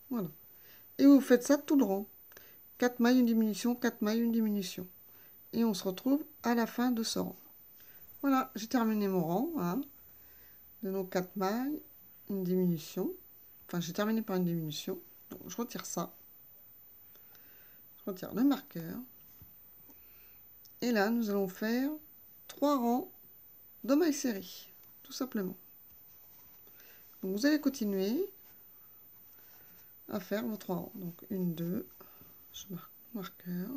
Voilà. Et vous faites ça tout le rang. 4 mailles, une diminution, 4 mailles, une diminution. Et on se retrouve à la fin de ce rang. Voilà, j'ai terminé mon rang. De nos 4 mailles, une diminution. Enfin, j'ai terminé par une diminution. Donc, je retire ça. Je retire le marqueur. Et là, nous allons faire 3 rangs de mailles serrées, tout simplement. Donc, vous allez continuer à faire vos 3 rangs. Donc, 1, 2, je marque marqueur.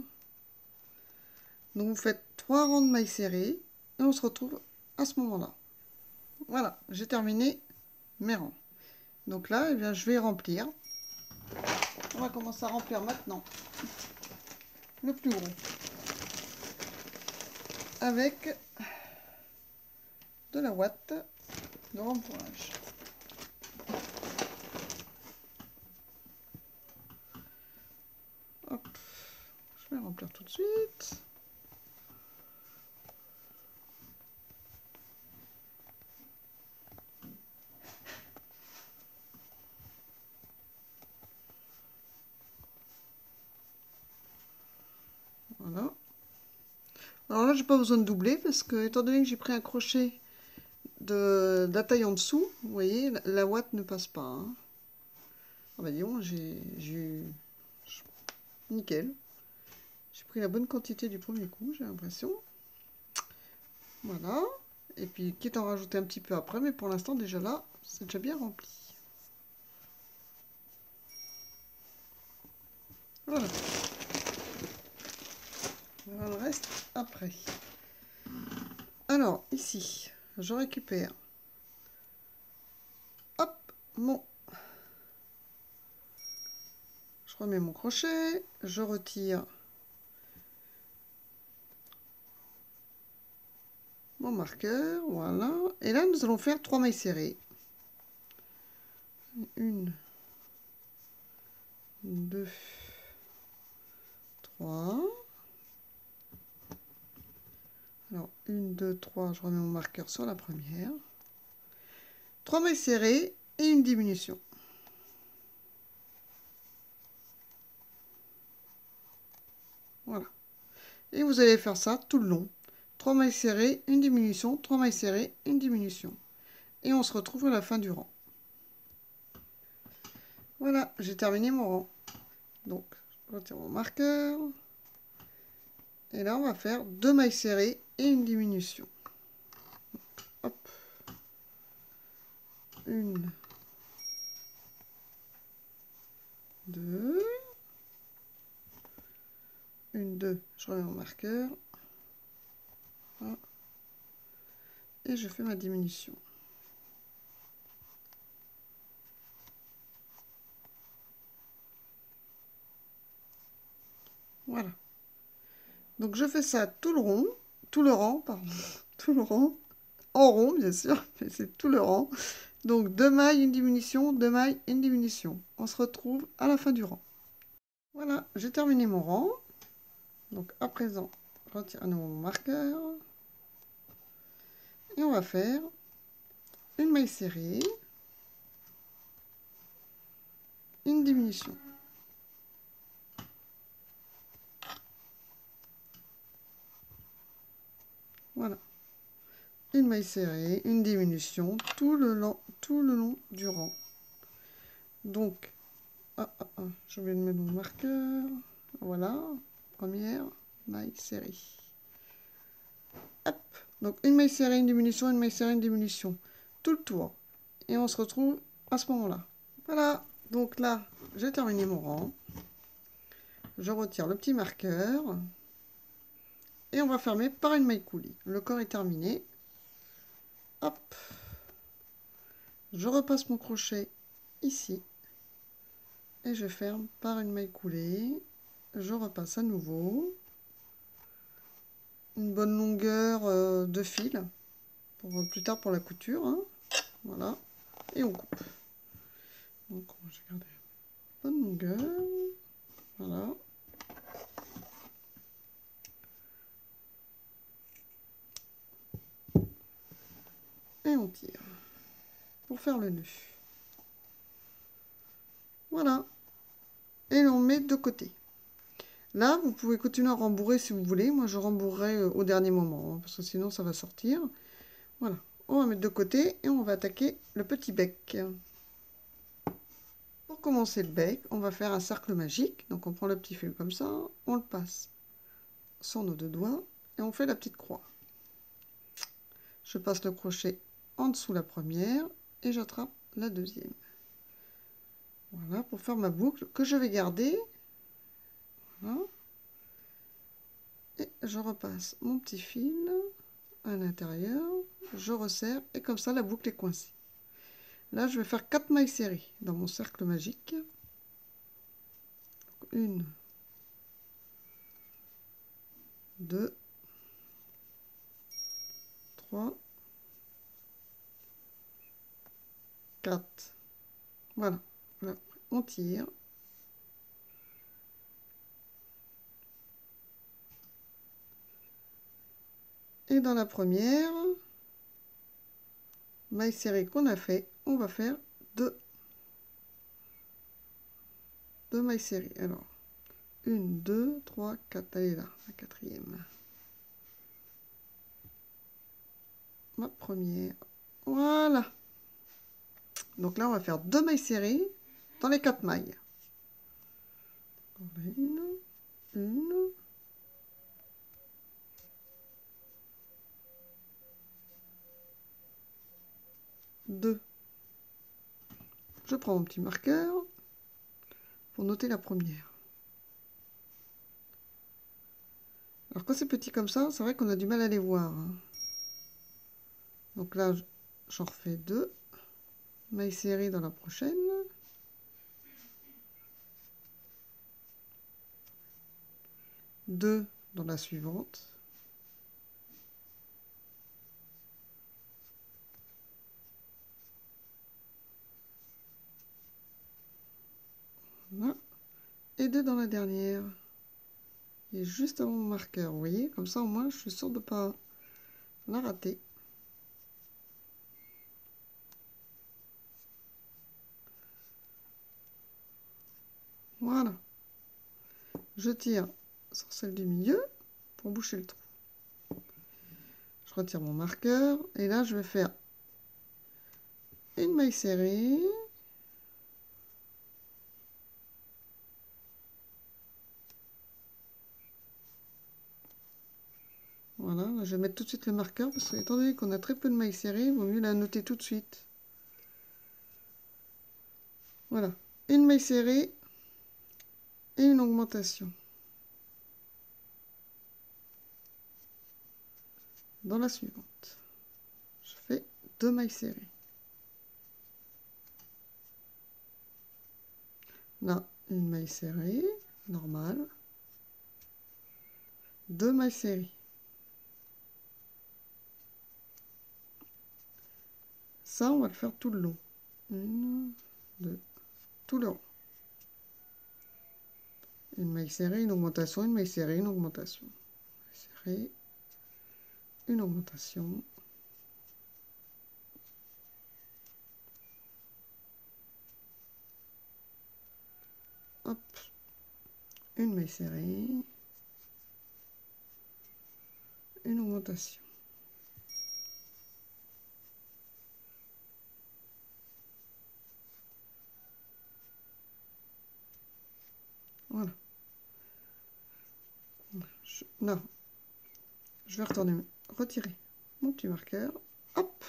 Donc, vous faites 3 rangs de mailles serrées et on se retrouve à ce moment-là. Voilà, j'ai terminé mes rangs. Donc là, eh bien, je vais remplir. On va commencer à remplir maintenant le plus gros avec de la ouate de rempourage. Hop, je vais remplir tout de suite. Voilà. Alors là, j'ai pas besoin de doubler parce que, étant donné que j'ai pris un crochet de la taille en dessous, vous voyez, la ouate ne passe pas. Ah bah disons, j'ai eu... Nickel. J'ai pris la bonne quantité du premier coup, j'ai l'impression. Voilà. Et puis, quitte à en rajouter un petit peu après, mais pour l'instant, déjà là, c'est déjà bien rempli. Voilà. On verra le reste après. Alors, ici, je récupère. Hop, je remets mon crochet, je retire mon marqueur, voilà. Et là, nous allons faire 3 mailles serrées. 1, 2, 3. Alors, 1, 2, 3, je remets mon marqueur sur la première. 3 mailles serrées et une diminution. Voilà. Et vous allez faire ça tout le long. 3 mailles serrées, une diminution, 3 mailles serrées, une diminution. Et on se retrouve à la fin du rang. Voilà, j'ai terminé mon rang. Donc, je retire mon marqueur. Et là, on va faire 2 mailles serrées et une diminution. Hop. 1, 2. 1, 2. Je remets mon marqueur. Voilà. Et je fais ma diminution. Voilà. Donc je fais ça tout le rang, pardon, tout le rang, en rond bien sûr, mais c'est tout le rang. Donc 2 mailles, une diminution, 2 mailles, une diminution. On se retrouve à la fin du rang. Voilà, j'ai terminé mon rang. Donc à présent, je retire à nouveau mon marqueur. Et on va faire une maille serrée, une diminution. Voilà. Une maille serrée, une diminution, tout le long du rang. Donc, j'ai oublié de mettre mon marqueur. Voilà, première maille serrée. Hop, donc une maille serrée, une diminution, une maille serrée, une diminution. Tout le tour. Et on se retrouve à ce moment-là. Voilà, donc là, j'ai terminé mon rang. Je retire le petit marqueur. Et on va fermer par une maille coulée. Le corps est terminé. Hop. Je repasse mon crochet ici. Et je ferme par une maille coulée. Je repasse à nouveau. Une bonne longueur de fil. Pour plus tard pour la couture. Hein. Voilà. Et on coupe. Donc j'ai gardé une bonne longueur. Voilà. Et on tire. Pour faire le nœud. Voilà. Et on met de côté. Là, vous pouvez continuer à rembourrer si vous voulez. Moi, je rembourrerai au dernier moment, hein, parce que sinon, ça va sortir. Voilà. On va mettre de côté et on va attaquer le petit bec. Pour commencer le bec, on va faire un cercle magique. Donc, on prend le petit fil comme ça, on le passe sur nos 2 doigts et on fait la petite croix. Je passe le crochet en dessous la première et j'attrape la deuxième. Voilà, pour faire ma boucle que je vais garder. Voilà. Et je repasse mon petit fil à l'intérieur, je resserre et comme ça la boucle est coincée. Là, je vais faire 4 mailles serrées dans mon cercle magique. 1, 2, 3, 4. Voilà. Là, on tire. Et dans la première maille serrée qu'on a fait, on va faire 2 mailles serrées. Alors, 1, 2, 3, 4. Allez là, la quatrième. Ma première. Voilà. Donc là, on va faire 2 mailles serrées dans les 4 mailles. Une. 2. Je prends mon petit marqueur pour noter la première. Alors quand c'est petit comme ça, c'est vrai qu'on a du mal à les voir. Hein. Donc là, j'en refais 2. Maille serrée dans la prochaine. 2 dans la suivante. Voilà. Et 2 dans la dernière. Et juste avant mon marqueur, vous voyez, comme ça au moins je suis sûre de ne pas la rater. Voilà. Je tire sur celle du milieu pour boucher le trou. Je retire mon marqueur et là je vais faire une maille serrée. je vais mettre tout de suite le marqueur parce que, étant donné qu'on a très peu de mailles serrées, il vaut mieux la noter tout de suite. Voilà, une maille serrée et une augmentation. Dans la suivante, je fais 2 mailles serrées. Là, une maille serrée, normale. 2 mailles serrées. Ça, on va le faire tout le long. 1, 2, tout le long. Une maille serrée, une augmentation, une maille serrée, une augmentation. Serrée, une augmentation. Hop, une maille serrée, une augmentation. Voilà. Non, je vais retirer mon petit marqueur. Hop.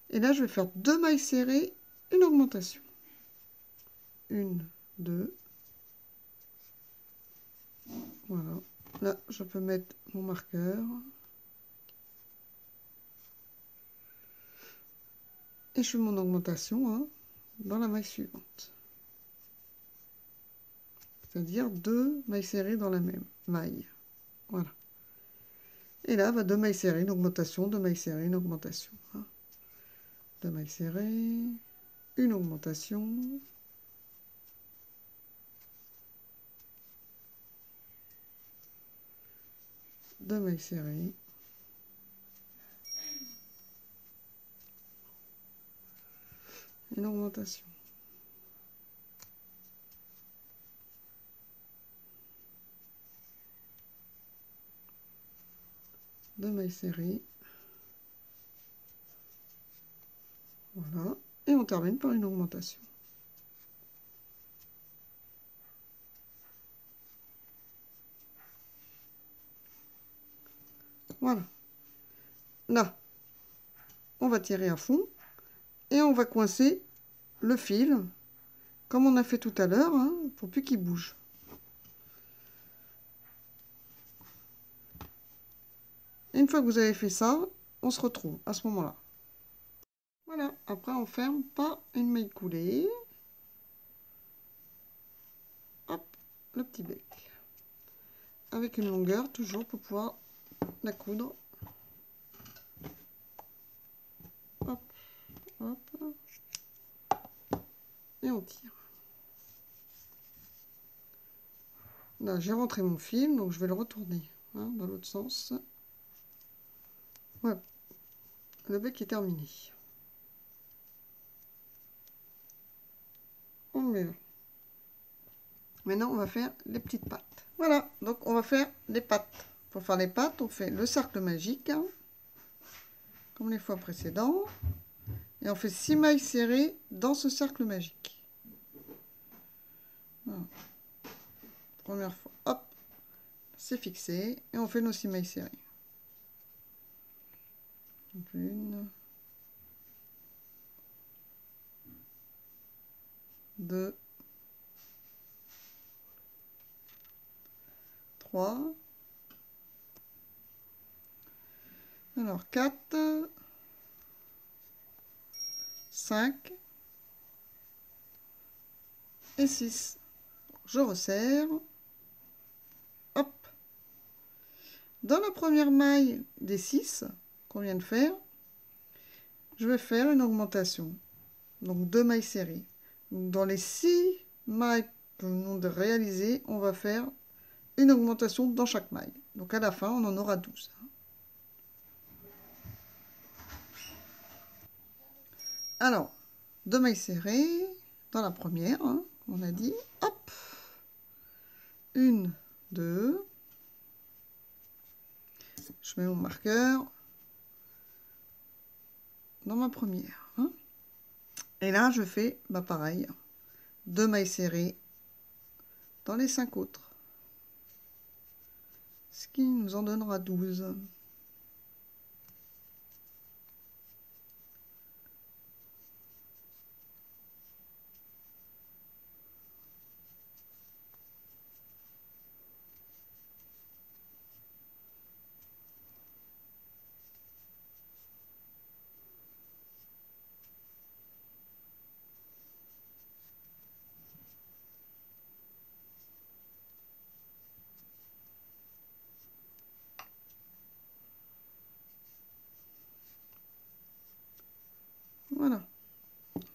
Et là, je vais faire 2 mailles serrées, une augmentation. 1, 2. Voilà. Là, je peux mettre mon marqueur. Et je fais mon augmentation dans la maille suivante. C'est-à-dire 2 mailles serrées dans la même maille. Voilà. Et là, 2 mailles serrées, une augmentation, 2 mailles serrées, une augmentation. 2 mailles serrées, une augmentation. Deux mailles serrées. Une augmentation. Deux mailles serrées. Voilà. Et on termine par une augmentation. Voilà. Là, on va tirer à fond et on va coincer le fil comme on a fait tout à l'heure, pour plus qu'il bouge. Et une fois que vous avez fait ça, on se retrouve à ce moment-là. Voilà, après on ferme par une maille coulée. Hop, le petit bec. Avec une longueur toujours pour pouvoir la coudre. Hop, hop. Et on tire. Là, j'ai rentré mon fil, donc je vais le retourner dans l'autre sens. Voilà, le bec est terminé. On le met là. Maintenant, on va faire les petites pattes. Voilà, donc on va faire les pattes. Pour faire les pattes, on fait le cercle magique, comme les fois précédentes. Et on fait 6 mailles serrées dans ce cercle magique. Voilà. Première fois, hop, c'est fixé. Et on fait nos 6 mailles serrées. Donc 1, 2, 3. Alors 4, 5 et 6. Je resserre. Hop. Dans la première maille des 6 qu'on vient de faire, je vais faire une augmentation. Donc 2 mailles serrées. Donc, dans les 6 mailles que nous venons de réaliser, on va faire une augmentation dans chaque maille. Donc à la fin, on en aura 12. Alors, 2 mailles serrées dans la première, on a dit, hop, 1, 2, je mets mon marqueur dans ma première. Et là, je fais pareil, 2 mailles serrées dans les 5 autres. Ce qui nous en donnera 12.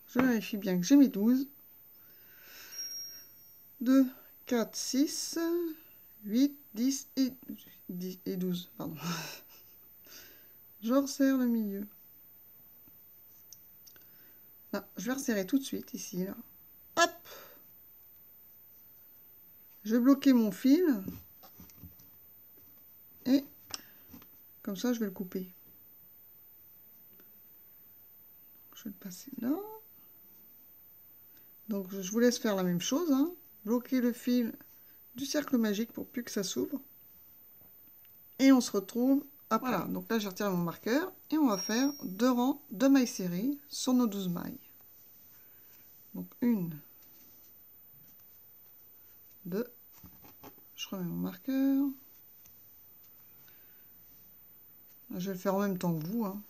je vérifie bien que j'ai mes 12. 2, 4, 6, 8, 10 et 12, pardon. Je resserre le milieu. Là, je vais resserrer tout de suite ici, là. Hop! Je vais bloquer mon fil. Et comme ça, je vais le couper. Je vais le passer là. Donc, je vous laisse faire la même chose, hein. Bloquer le fil du cercle magique pour plus que ça s'ouvre. Et on se retrouve après. Voilà, donc là, j'ai retiré mon marqueur. Et on va faire 2 rangs de mailles serrées sur nos 12 mailles. Donc, 1, 2, je remets mon marqueur. Je vais le faire en même temps que vous, hein.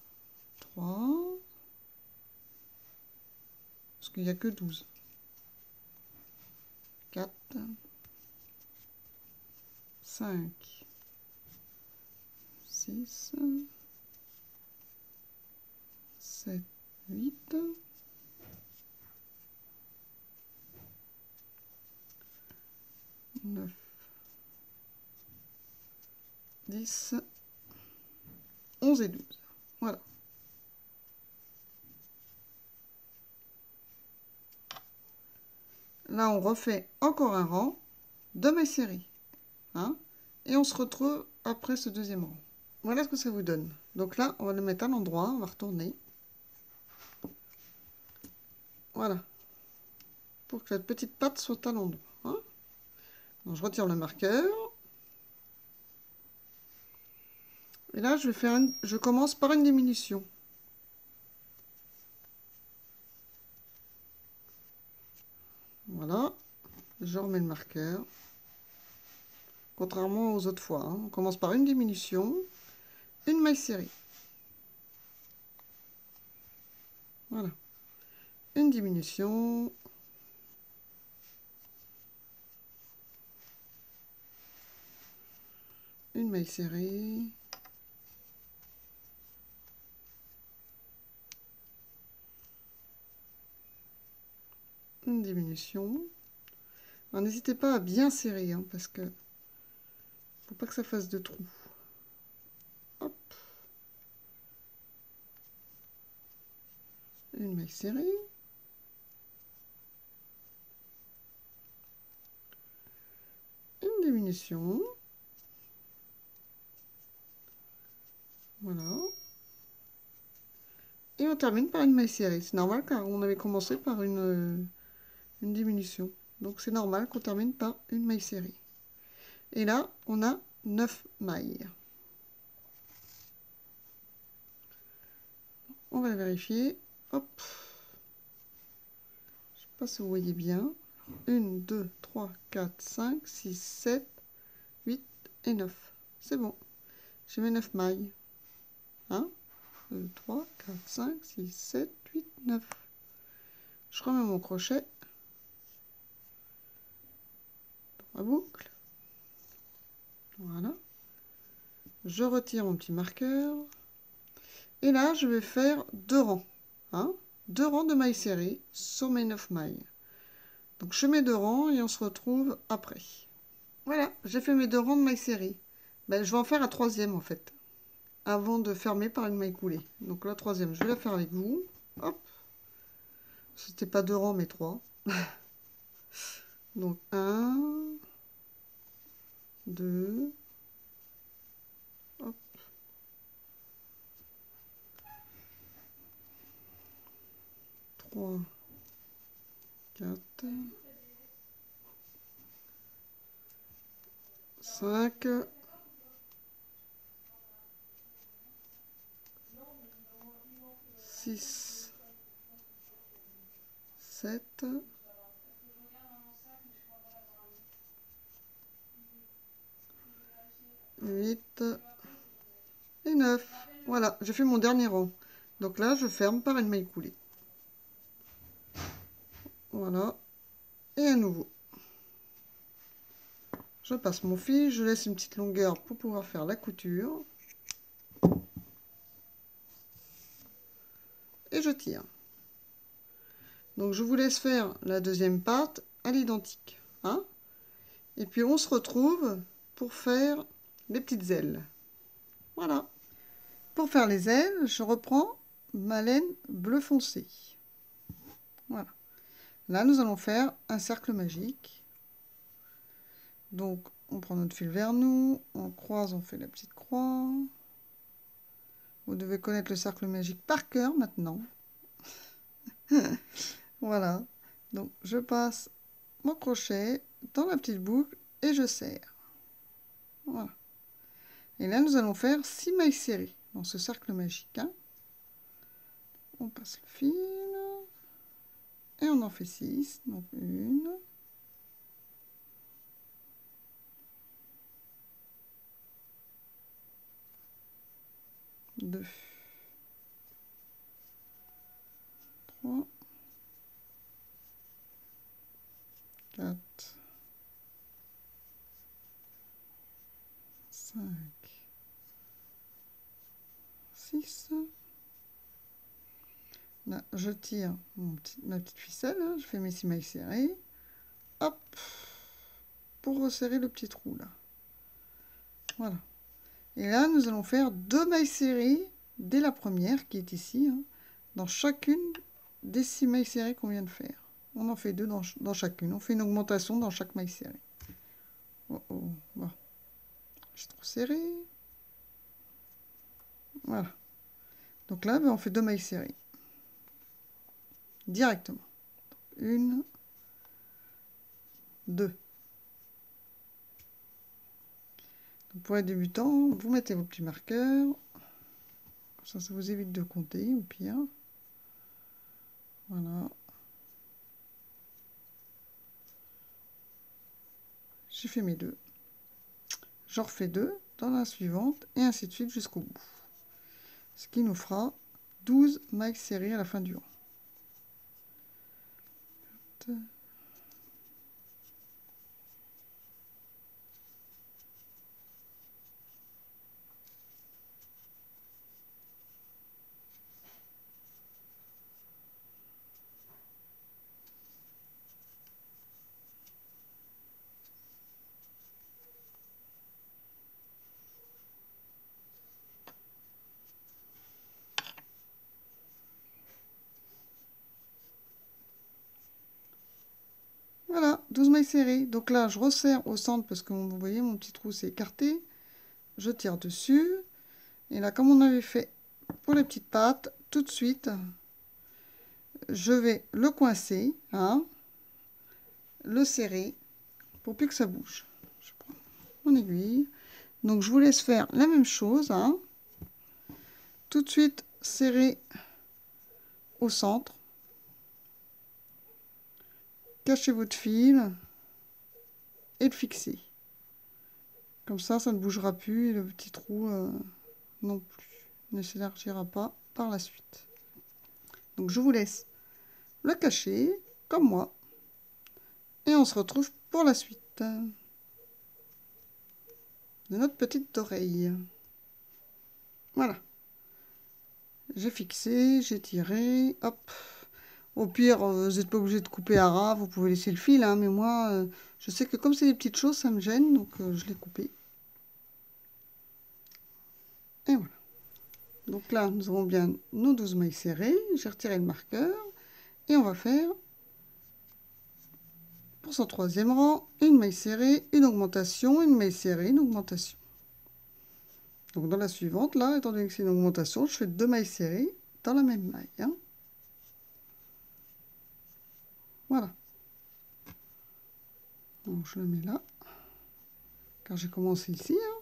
3, parce qu'il n'y a que 12. 4, 5, 6, 7, 8, 9, 10, 11 et 12. Voilà. Là, on refait encore un rang de mailles serrées. Hein, et on se retrouve après ce deuxième rang. Voilà ce que ça vous donne. Donc là, on va le mettre à l'endroit, on va retourner. Voilà. Pour que la petite patte soit à l'endroit. Hein. Donc je retire le marqueur. Et là, je commence par une diminution. Voilà. Je remets le marqueur. Contrairement aux autres fois. Hein. On commence par une diminution, une maille serrée. Voilà. Une diminution. Une maille serrée. Une diminution. N'hésitez pas à bien serrer, hein, parce que faut pas que ça fasse de trous. Hop. Une maille serrée. Une diminution. Voilà. Et on termine par une maille serrée. C'est normal car on avait commencé par une diminution. Donc c'est normal qu'on termine par une maille serrée. Et là, on a 9 mailles. On va vérifier. Hop. Je ne sais pas si vous voyez bien. 1, 2, 3, 4, 5, 6, 7, 8 et 9. C'est bon. J'ai mes 9 mailles. 1, 2, 3, 4, 5, 6, 7, 8, 9. Je remets mon crochet dans la boucle. Voilà. Je retire mon petit marqueur. Et là, je vais faire 2 rangs. Hein, 2 rangs de mailles serrées sur mes 9 mailles. Donc je mets 2 rangs et on se retrouve après. Voilà, j'ai fait mes 2 rangs de mailles serrées. Ben, je vais en faire un troisième en fait. Avant de fermer par une maille coulée. Donc la troisième, je vais la faire avec vous. Hop. C'était pas 2 rangs mais 3. Donc 1, 2, hop. 3, 4, 5, 6, 7, 8 et 9. Voilà, j'ai fait mon dernier rang. Donc là, je ferme par une maille coulée. Voilà. Et à nouveau. Je passe mon fil, je laisse une petite longueur pour pouvoir faire la couture. Et je tire. Donc je vous laisse faire la deuxième patte à l'identique. Hein? Et puis on se retrouve pour faire les petites ailes. Voilà. Pour faire les ailes, je reprends ma laine bleu foncé. Voilà. Là, nous allons faire un cercle magique. Donc, on prend notre fil vers nous, on croise, on fait la petite croix. Vous devez connaître le cercle magique par cœur maintenant. Voilà. Donc, je passe mon crochet dans la petite boucle et je serre. Voilà. Et là, nous allons faire 6 mailles serrées dans ce cercle magique. Hein. On passe le fil et on en fait 6. Donc, 1, 2, 3, 4, 5, 6. Là, je tire ma petite ficelle, hein, je fais mes 6 mailles serrées. Hop, pour resserrer le petit trou là. Voilà. Et là, nous allons faire 2 mailles serrées dès la première qui est ici, hein, dans chacune des 6 mailles serrées qu'on vient de faire. On en fait 2 dans chacune. On fait une augmentation dans chaque maille serrée. Oh oh, bon. J'ai trop serré. Voilà. Donc là, ben, on fait 2 mailles serrées. Directement. 1, 2. Donc pour les débutants, vous mettez vos petits marqueurs. Ça vous évite de compter, au pire. Voilà. J'ai fait mes 2. J'en refais 2 dans la suivante, et ainsi de suite jusqu'au bout. Ce qui nous fera 12 mailles serrées à la fin du rang. Voilà, 12 mailles serrées. Donc là, je resserre au centre parce que vous voyez, mon petit trou s'est écarté. Je tire dessus. Et là, comme on avait fait pour les petites pattes, tout de suite, je vais le coincer, hein, le serrer, pour plus que ça bouge. Je prends mon aiguille. Donc, je vous laisse faire la même chose. Hein. Tout de suite, serrer au centre. Cachez votre fil et le fixer. Comme ça ne bougera plus et le petit trou non plus ne s'élargira pas par la suite. Donc je vous laisse le cacher comme moi et on se retrouve pour la suite de notre petite oreille. Voilà. J'ai fixé, j'ai tiré, hop. Au pire, vous n'êtes pas obligé de couper à ras, vous pouvez laisser le fil, hein, mais moi, je sais que comme c'est des petites choses, ça me gêne, donc je l'ai coupé. Et voilà. Donc là, nous avons bien nos 12 mailles serrées. J'ai retiré le marqueur. Et on va faire, pour son troisième rang, une maille serrée, une augmentation, une maille serrée, une augmentation. Donc dans la suivante, là, étant donné que c'est une augmentation, je fais 2 mailles serrées dans la même maille. Hein. Voilà. Donc je le mets là. Car j'ai commencé ici. Hein.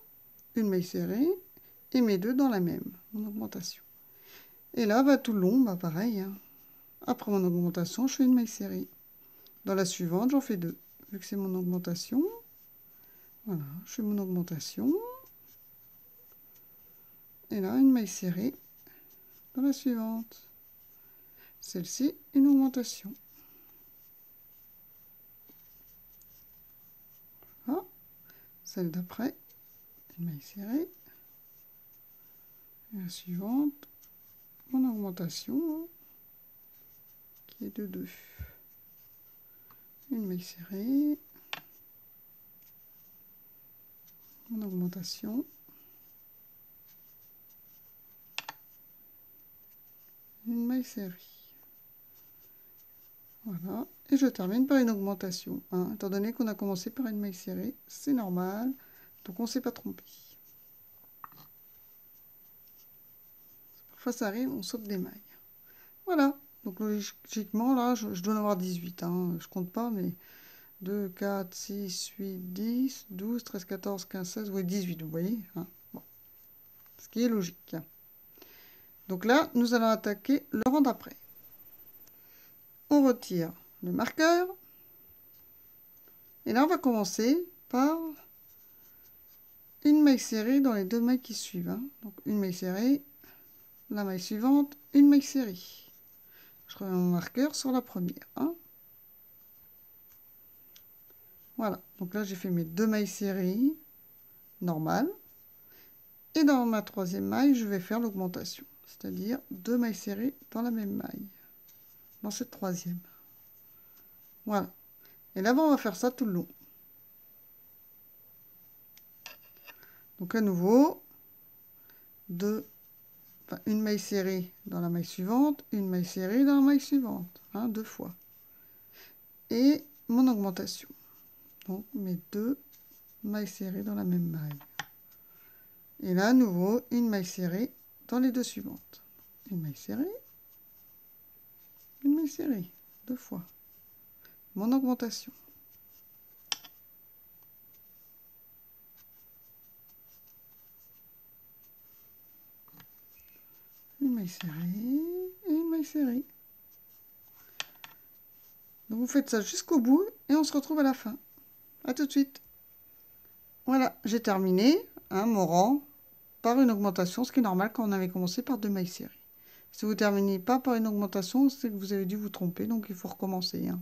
Une maille serrée et mes 2 dans la même, mon augmentation. Et là, bah, tout le long, bah, pareil. Hein. Après mon augmentation, je fais une maille serrée. Dans la suivante, j'en fais 2. Vu que c'est mon augmentation. Voilà, je fais mon augmentation. Et là, une maille serrée dans la suivante. Celle-ci, une augmentation. Voilà. Celle d'après, une maille serrée. Et la suivante, mon augmentation, qui qui est de 2. Une maille serrée, en augmentation, une maille serrée. Voilà, et je termine par une augmentation. Hein. Étant donné qu'on a commencé par une maille serrée, c'est normal, donc on ne s'est pas trompé. Parfois ça arrive, on saute des mailles. Voilà, donc logiquement là, je dois en avoir 18, hein. Je compte pas, mais 2, 4, 6, 8, 10, 12, 13, 14, 15, 16, oui 18, vous voyez. Hein. Bon. Ce qui est logique. Donc là, nous allons attaquer le rang d'après. On retire le marqueur. Et là, on va commencer par une maille serrée dans les 2 mailles qui suivent. Hein. Donc une maille serrée, la maille suivante, une maille serrée. Je remets mon marqueur sur la première. Hein. Voilà, donc là j'ai fait mes 2 mailles serrées normales. Et dans ma 3e maille, je vais faire l'augmentation. C'est-à-dire 2 mailles serrées dans la même maille. Dans cette 3e. Voilà. Et là, on va faire ça tout le long. Donc à nouveau, une maille serrée dans la maille suivante, une maille serrée dans la maille suivante, hein, 2 fois. Et mon augmentation. Donc mes 2 mailles serrées dans la même maille. Et là, à nouveau, une maille serrée dans les 2 suivantes. Une maille serrée, 2 fois. Mon augmentation. Une maille serrée et une maille serrée. Donc vous faites ça jusqu'au bout et on se retrouve à la fin. A tout de suite. Voilà, j'ai terminé mon rang par une augmentation, ce qui est normal quand on avait commencé par 2 mailles serrées. Si vous ne terminez pas par une augmentation, c'est que vous avez dû vous tromper, donc il faut recommencer. Hein.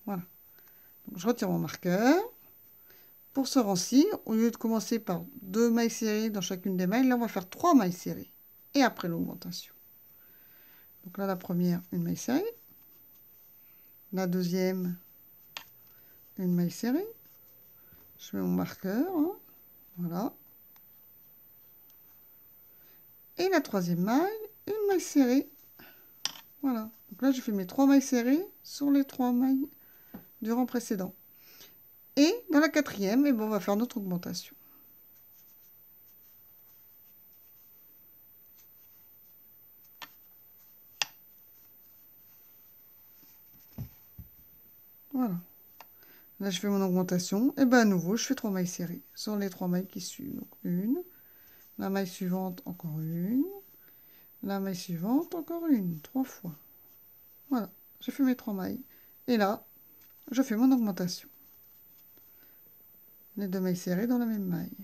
Voilà. Donc, je retire mon marqueur. Pour ce rang-ci, au lieu de commencer par 2 mailles serrées dans chacune des mailles, là on va faire 3 mailles serrées. Et après l'augmentation. Donc là, la première, une maille serrée. La deuxième, une maille serrée. Je mets mon marqueur. Hein. Voilà. Et la 3e maille, une maille serrée. Voilà. Donc là, j'ai fait mes 3 mailles serrées sur les 3 mailles du rang précédent. Et dans la 4e, on va faire notre augmentation. Voilà. Là, je fais mon augmentation. Et à nouveau, je fais 3 mailles serrées sur les 3 mailles qui suivent. Donc une, la maille suivante, encore une, la maille suivante, encore une, 3 fois. Voilà, j'ai fait mes 3 mailles. Et là, je fais mon augmentation. Les 2 mailles serrées dans la même maille.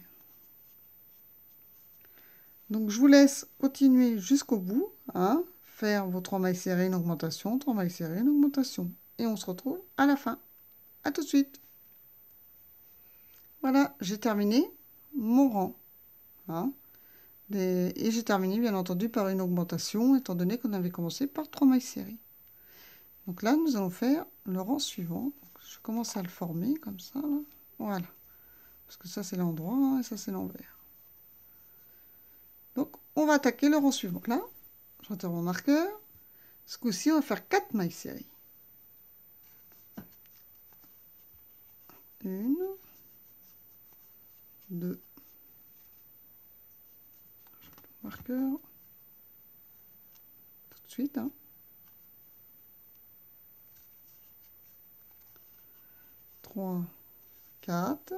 Donc, je vous laisse continuer jusqu'au bout. Hein, faire vos 3 mailles serrées, une augmentation, 3 mailles serrées, une augmentation. Et on se retrouve à la fin. A tout de suite. Voilà, j'ai terminé mon rang. Hein, et j'ai terminé, bien entendu, par une augmentation, étant donné qu'on avait commencé par 3 mailles serrées. Donc là, nous allons faire le rang suivant. Donc, je commence à le former comme ça. Là. Voilà. Parce que ça, c'est l'endroit hein, et ça, c'est l'envers. Donc, on va attaquer le rang suivant. Donc là, je retire mon marqueur. Ce coup-ci, on va faire 4 mailles serrées. Une, 2, marqueur, tout de suite. Hein. 3, 4.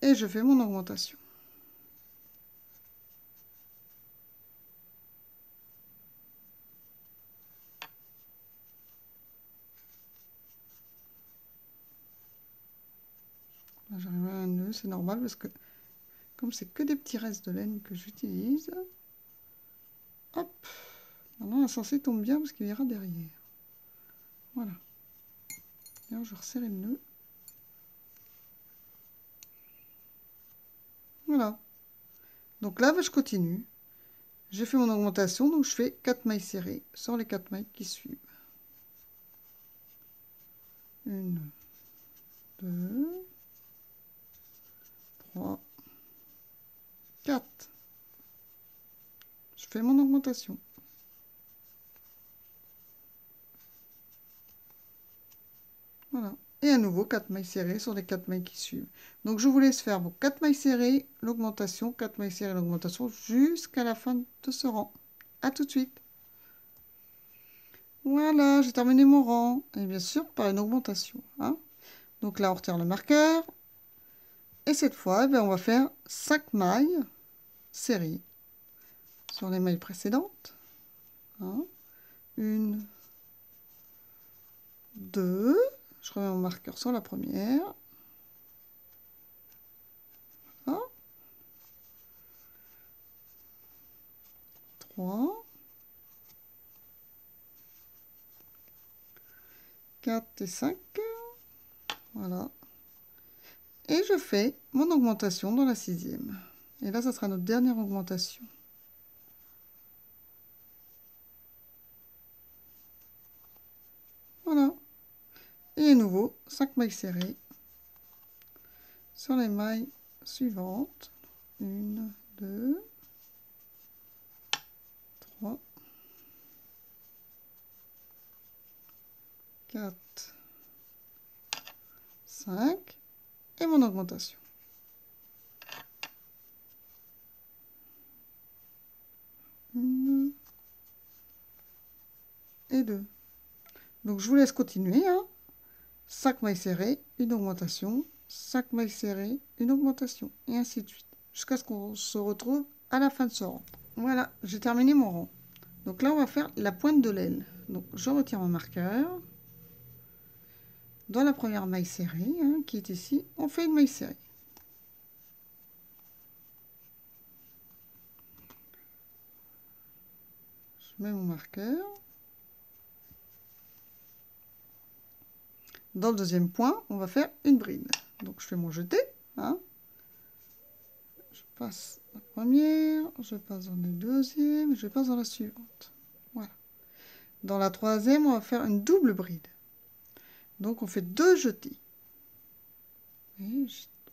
Et je fais mon augmentation. J'arrive à un nœud, c'est normal parce que comme c'est que des petits restes de laine que j'utilise, hop, maintenant l'insensé tombe bien parce qu'il ira derrière. Voilà. D'ailleurs, je vais resserrer le nœud. Voilà. Donc là, je continue. J'ai fait mon augmentation, donc je fais 4 mailles serrées sur les 4 mailles qui suivent. 1, 2, 3, 4. Je fais mon augmentation. Voilà. Et à nouveau 4 mailles serrées sur les 4 mailles qui suivent. Donc je vous laisse faire vos 4 mailles serrées, l'augmentation, 4 mailles serrées, l'augmentation, jusqu'à la fin de ce rang. A tout de suite. Voilà, j'ai terminé mon rang. Et bien sûr, par une augmentation. Hein. Donc là, on retire le marqueur. Et cette fois, on va faire 5 mailles serrées sur les mailles précédentes. 1, 2, je remets mon marqueur sur la première. Voilà. 3, 4 et 5. Voilà. Et je fais mon augmentation dans la 6e. Et là, ça sera notre dernière augmentation. Voilà. Et à nouveau, 5 mailles serrées sur les mailles suivantes. 1, 2, 3, 4, 5. Et mon augmentation. 1 et 2. Donc je vous laisse continuer. Hein. 5 mailles serrées, une augmentation, 5 mailles serrées, une augmentation, et ainsi de suite, jusqu'à ce qu'on se retrouve à la fin de ce rang. Voilà, j'ai terminé mon rang. Donc là, on va faire la pointe de l'aile. Donc je retire mon marqueur. Dans la première maille serrée, hein, qui est ici, on fait une maille serrée. Je mets mon marqueur. Dans le deuxième point, on va faire une bride. Donc je fais mon jeté. Hein. Je passe la première, je passe dans la deuxième, je passe dans la suivante. Voilà. Dans la troisième, on va faire une double bride. Donc on fait 2 jetés.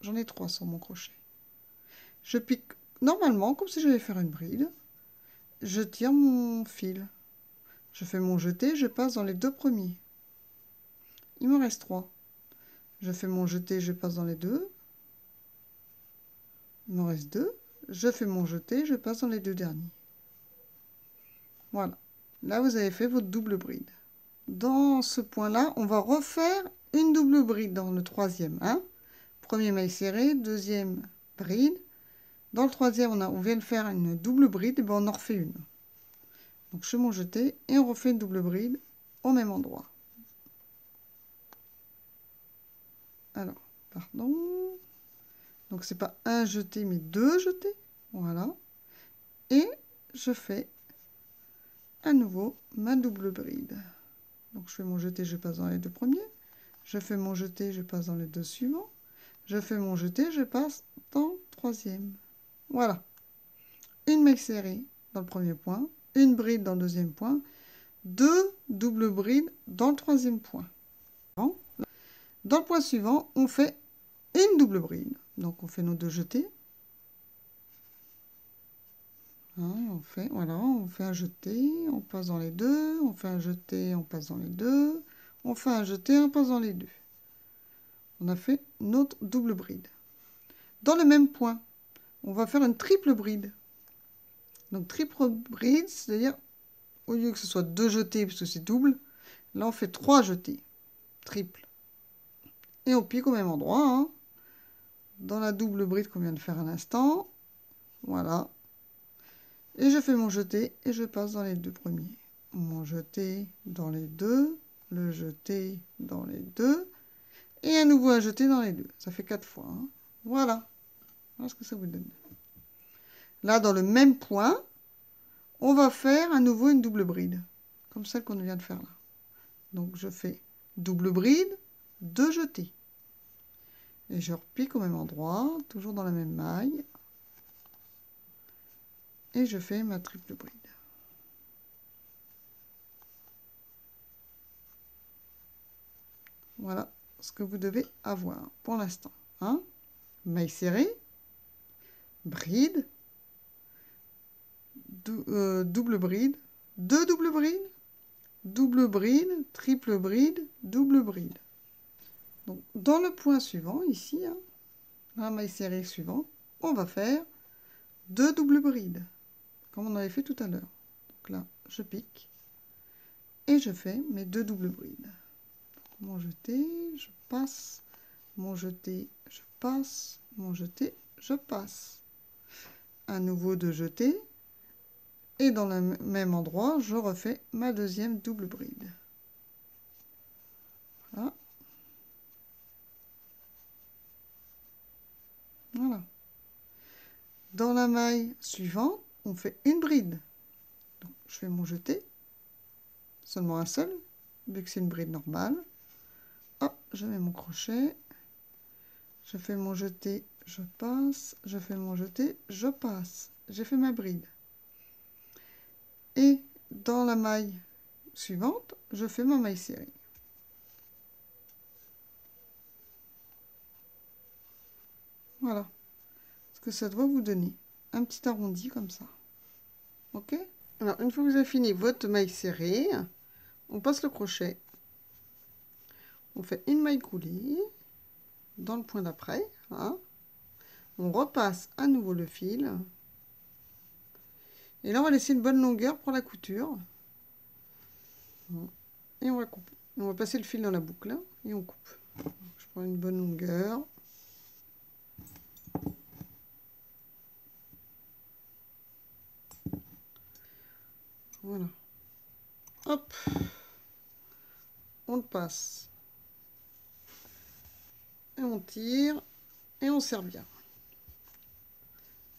J'en ai 3 sur mon crochet. Je pique normalement comme si j'allais faire une bride. Je tire mon fil. Je fais mon jeté, je passe dans les 2 premiers. Il me reste 3. Je fais mon jeté, je passe dans les 2. Il me reste 2. Je fais mon jeté, je passe dans les 2 derniers. Voilà. Là, vous avez fait votre double bride. Dans ce point-là, on va refaire une double bride dans le troisième. Hein. Premier maille serrée, deuxième bride. Dans le troisième, on vient de faire une double bride, et ben on en refait une. Donc je fais mon jeté et on refait une double bride au même endroit. Alors, pardon. Donc c'est pas un jeté, mais 2 jetés. Voilà. Et je fais à nouveau ma double bride. Donc je fais mon jeté, je passe dans les 2 premiers. Je fais mon jeté, je passe dans les 2 suivants. Je fais mon jeté, je passe dans le troisième. Voilà. Une maille serrée dans le premier point, une bride dans le deuxième point, 2 doubles brides dans le troisième point. Dans le point suivant, on fait une double bride. Donc on fait nos 2 jetés. Hein, on fait un jeté, on passe dans les 2, on fait un jeté, on passe dans les 2, on fait un jeté, on passe dans les 2. On a fait notre double bride. Dans le même point, on va faire une triple bride. Donc triple bride, c'est-à-dire, au lieu que ce soit 2 jetés, parce que c'est double, là on fait 3 jetés, triple. Et on pique au même endroit, hein, dans la double bride qu'on vient de faire à l'instant. Voilà. Et je fais mon jeté et je passe dans les 2 premiers. Mon jeté dans les 2, le jeté dans les 2, et à nouveau un jeté dans les 2. Ça fait 4 fois. Hein. Voilà. Voilà ce que ça vous donne. Là, dans le même point, on va faire à nouveau une double bride, comme celle qu'on vient de faire là. Donc je fais double bride, 2 jetés. Et je repique au même endroit, toujours dans la même maille. et je fais ma triple bride. Voilà ce que vous devez avoir pour l'instant. Hein? Maille serrée, bride, double bride, deux doubles brides, double bride, triple bride, double bride. Donc, dans le point suivant, ici, hein, la maille serrée suivante, on va faire deux doubles brides, comme on avait fait tout à l'heure. Donc là, je pique et je fais mes deux doubles brides. Mon jeté, je passe, mon jeté, je passe, mon jeté, je passe. À nouveau deux jetés. Et dans le même endroit, je refais ma deuxième double bride. Voilà. Voilà. Dans la maille suivante, on fait une bride. Donc, je fais mon jeté, seulement un seul, vu que c'est une bride normale. Hop, je mets mon crochet, je fais mon jeté, je passe, je fais mon jeté, je passe. J'ai fait ma bride. Et dans la maille suivante, je fais ma maille serrée. Voilà ce que ça doit vous donner. Un petit arrondi comme ça. Ok? Alors, une fois que vous avez fini votre maille serrée, on passe le crochet. On fait une maille coulée dans le point d'après. Hein. On repasse à nouveau le fil. Et là, on va laisser une bonne longueur pour la couture. Et on va couper. On va passer le fil dans la boucle et on coupe. Je prends une bonne longueur. Voilà. Hop. On le passe. Et on tire. Et on serre bien.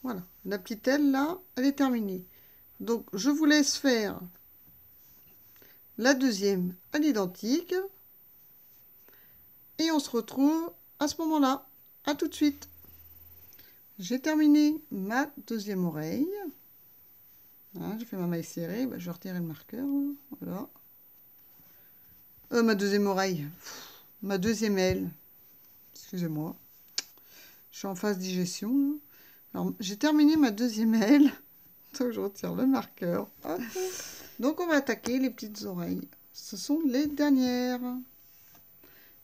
Voilà. La petite aile, là, elle est terminée. Donc, je vous laisse faire la deuxième à l'identique. Et on se retrouve à ce moment-là. À tout de suite. J'ai terminé ma deuxième oreille. Voilà, j'ai fait ma maille serrée. Ben, je vais retirer le marqueur. Voilà. Ma deuxième oreille. Ma deuxième aile. Excusez-moi. Je suis en phase digestion. Alors, j'ai terminé ma deuxième aile. Donc, je retire le marqueur. Donc, on va attaquer les petites oreilles. Ce sont les dernières.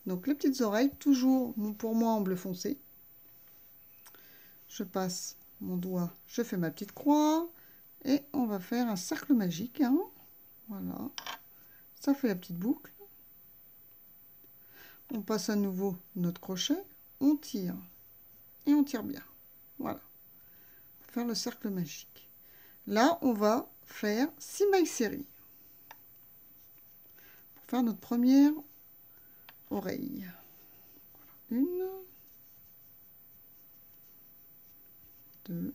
Donc, les petites oreilles, toujours pour moi en bleu foncé. Je passe mon doigt, je fais ma petite croix. Et on va faire un cercle magique. Hein. Voilà. Ça fait la petite boucle. On passe à nouveau notre crochet. On tire. Et on tire bien. Voilà. Pour faire le cercle magique. Là, on va faire 6 mailles serrées. Pour faire notre première oreille. Voilà. 1, 2,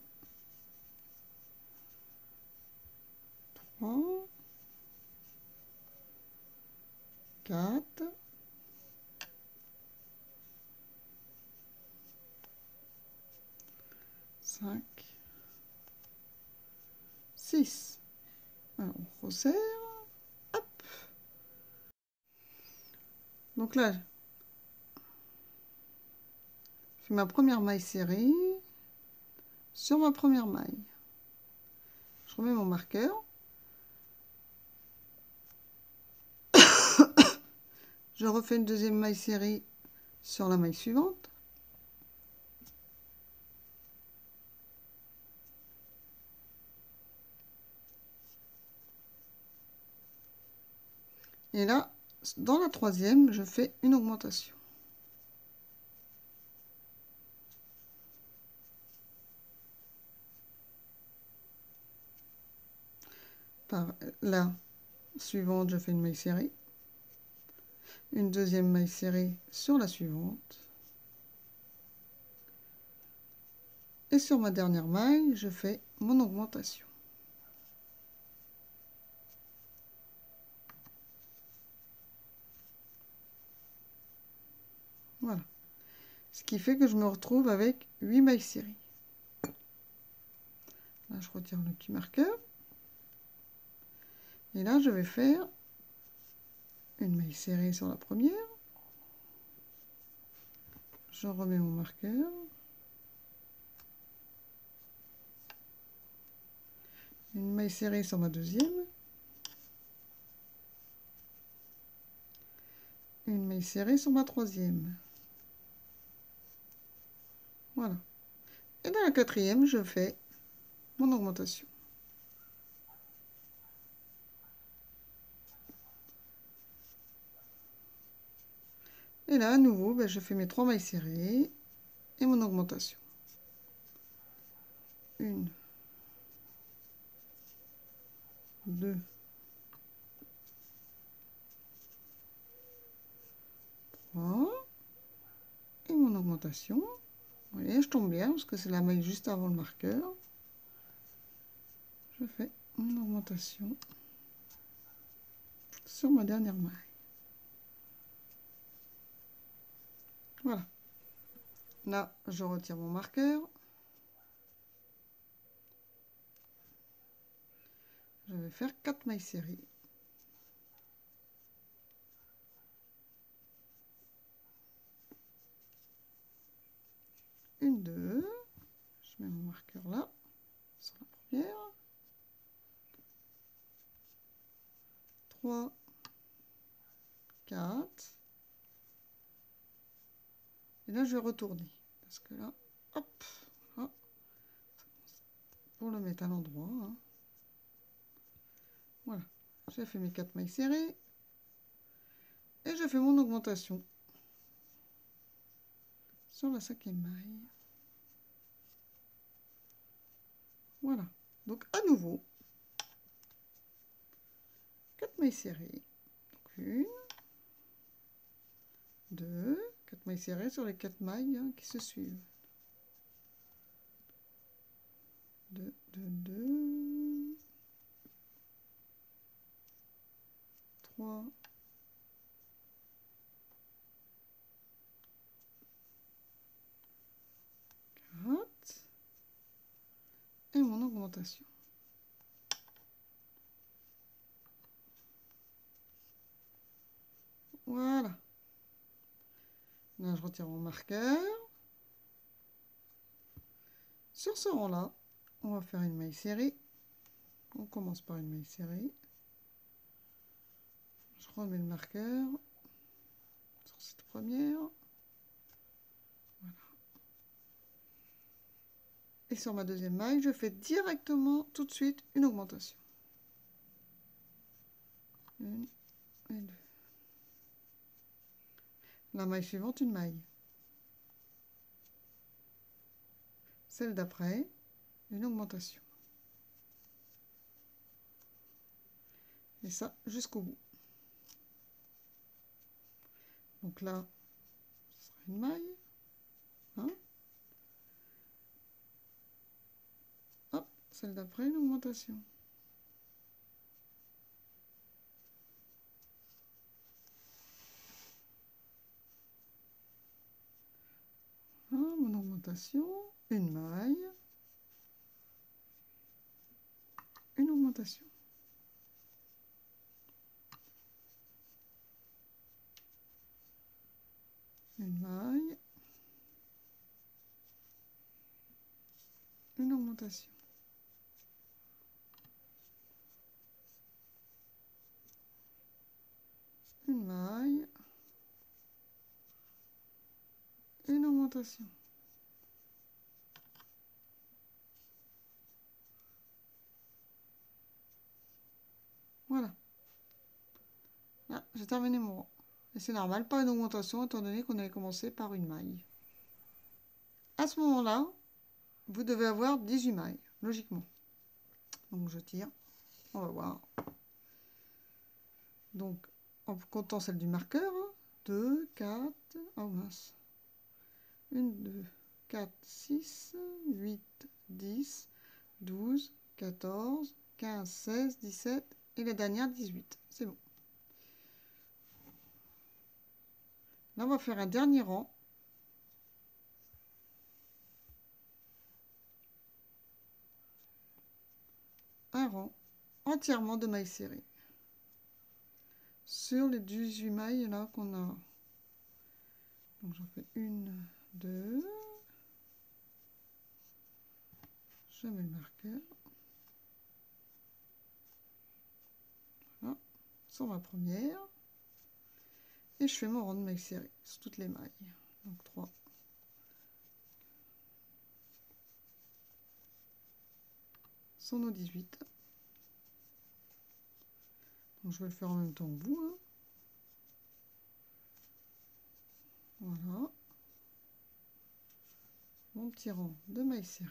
3, 4, 5, 6. Alors, on resserre. Hop. Donc là, je fais ma première maille serrée sur ma première maille. Je remets mon marqueur. Je refais une deuxième maille serrée sur la maille suivante. Et là, dans la troisième, je fais une augmentation. Par la suivante, je fais une maille serrée. Une deuxième maille serrée sur la suivante. Et sur ma dernière maille, je fais mon augmentation. Voilà. Ce qui fait que je me retrouve avec 8 mailles serrées. Là, je retire le petit marqueur. Et là, je vais faire une maille serrée sur la première. Je remets mon marqueur. Une maille serrée sur ma deuxième. Une maille serrée sur ma troisième. Voilà. Et dans la quatrième, je fais mon augmentation. Et là, à nouveau, ben, je fais mes 3 mailles serrées et mon augmentation. 1, 2, 3. Et mon augmentation. Vous voyez, je tombe bien parce que c'est la maille juste avant le marqueur. Je fais mon augmentation sur ma dernière maille. Voilà. Là, je retire mon marqueur. Je vais faire 4 mailles serrées. Une, 2. Je mets mon marqueur là, sur la première. 3, 4. Et là, je vais retourner. Parce que là, hop, voilà. Pour le mettre à l'endroit. Hein. Voilà. J'ai fait mes 4 mailles serrées. Et je fais mon augmentation sur la 5e maille. Voilà. Donc, à nouveau, 4 mailles serrées. Donc, 1, 2, 4 mailles serrées sur les 4 mailles hein, qui se suivent. 2, 2, 2. 3. 4. Et mon augmentation. Voilà. Là, je retire mon marqueur. Sur ce rang-là, on va faire une maille serrée. On commence par une maille serrée. Je remets le marqueur sur cette première. Voilà. Et sur ma deuxième maille, je fais directement tout de suite une augmentation. 1 et 2. La maille suivante, une maille. Celle d'après, une augmentation. Et ça jusqu'au bout. Donc là, ce sera une maille. Hein. Hop, celle d'après, une augmentation. Hein, mon augmentation, une maille, une augmentation. Une maille, une augmentation. Une maille, une augmentation. Voilà. Là, j'ai terminé mon rang. Et c'est normal, pas une augmentation, étant donné qu'on avait commencé par une maille. À ce moment-là, vous devez avoir 18 mailles, logiquement. Donc je tire, on va voir. Donc, en comptant celle du marqueur, 2, 4, oh mince. 1, 2, 4, 6, 8, 10, 12, 14, 15, 16, 17 et la dernière 18. C'est bon. Là, on va faire un dernier rang. entièrement de mailles serrées. Sur les 18 mailles là qu'on a. Donc j'en fais 1, 2. Je mets le marqueur. Voilà. Sur ma première. Et je fais mon rang de mailles serrées sur toutes les mailles. Donc 3. Sur nos 18. Donc je vais le faire en même temps au bout. Hein. Voilà. Mon petit rang de mailles serrées.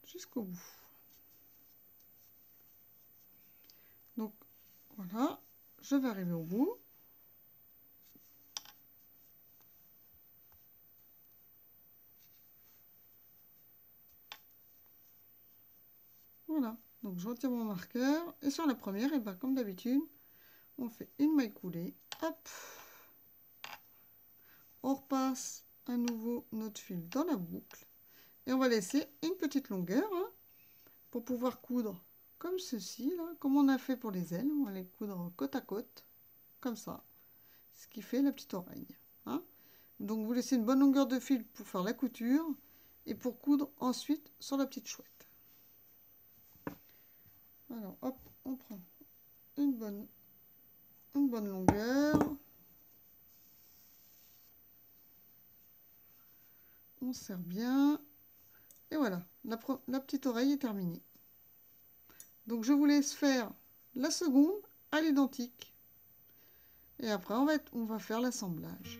Jusqu'au bout. Donc voilà, je vais arriver au bout. Voilà, donc je retire mon marqueur et sur la première, et ben comme d'habitude, on fait une maille coulée, hop, on repasse à nouveau notre fil dans la boucle et on va laisser une petite longueur hein, pour pouvoir coudre comme ceci, là, comme on a fait pour les ailes. On va les coudre côte à côte, comme ça, ce qui fait la petite oreille. Hein. Donc vous laissez une bonne longueur de fil pour faire la couture et pour coudre ensuite sur la petite chouette. Alors hop, on prend une bonne longueur. On serre bien. Et voilà, la petite oreille est terminée. Donc je vous laisse faire la seconde à l'identique. Et après on va faire l'assemblage.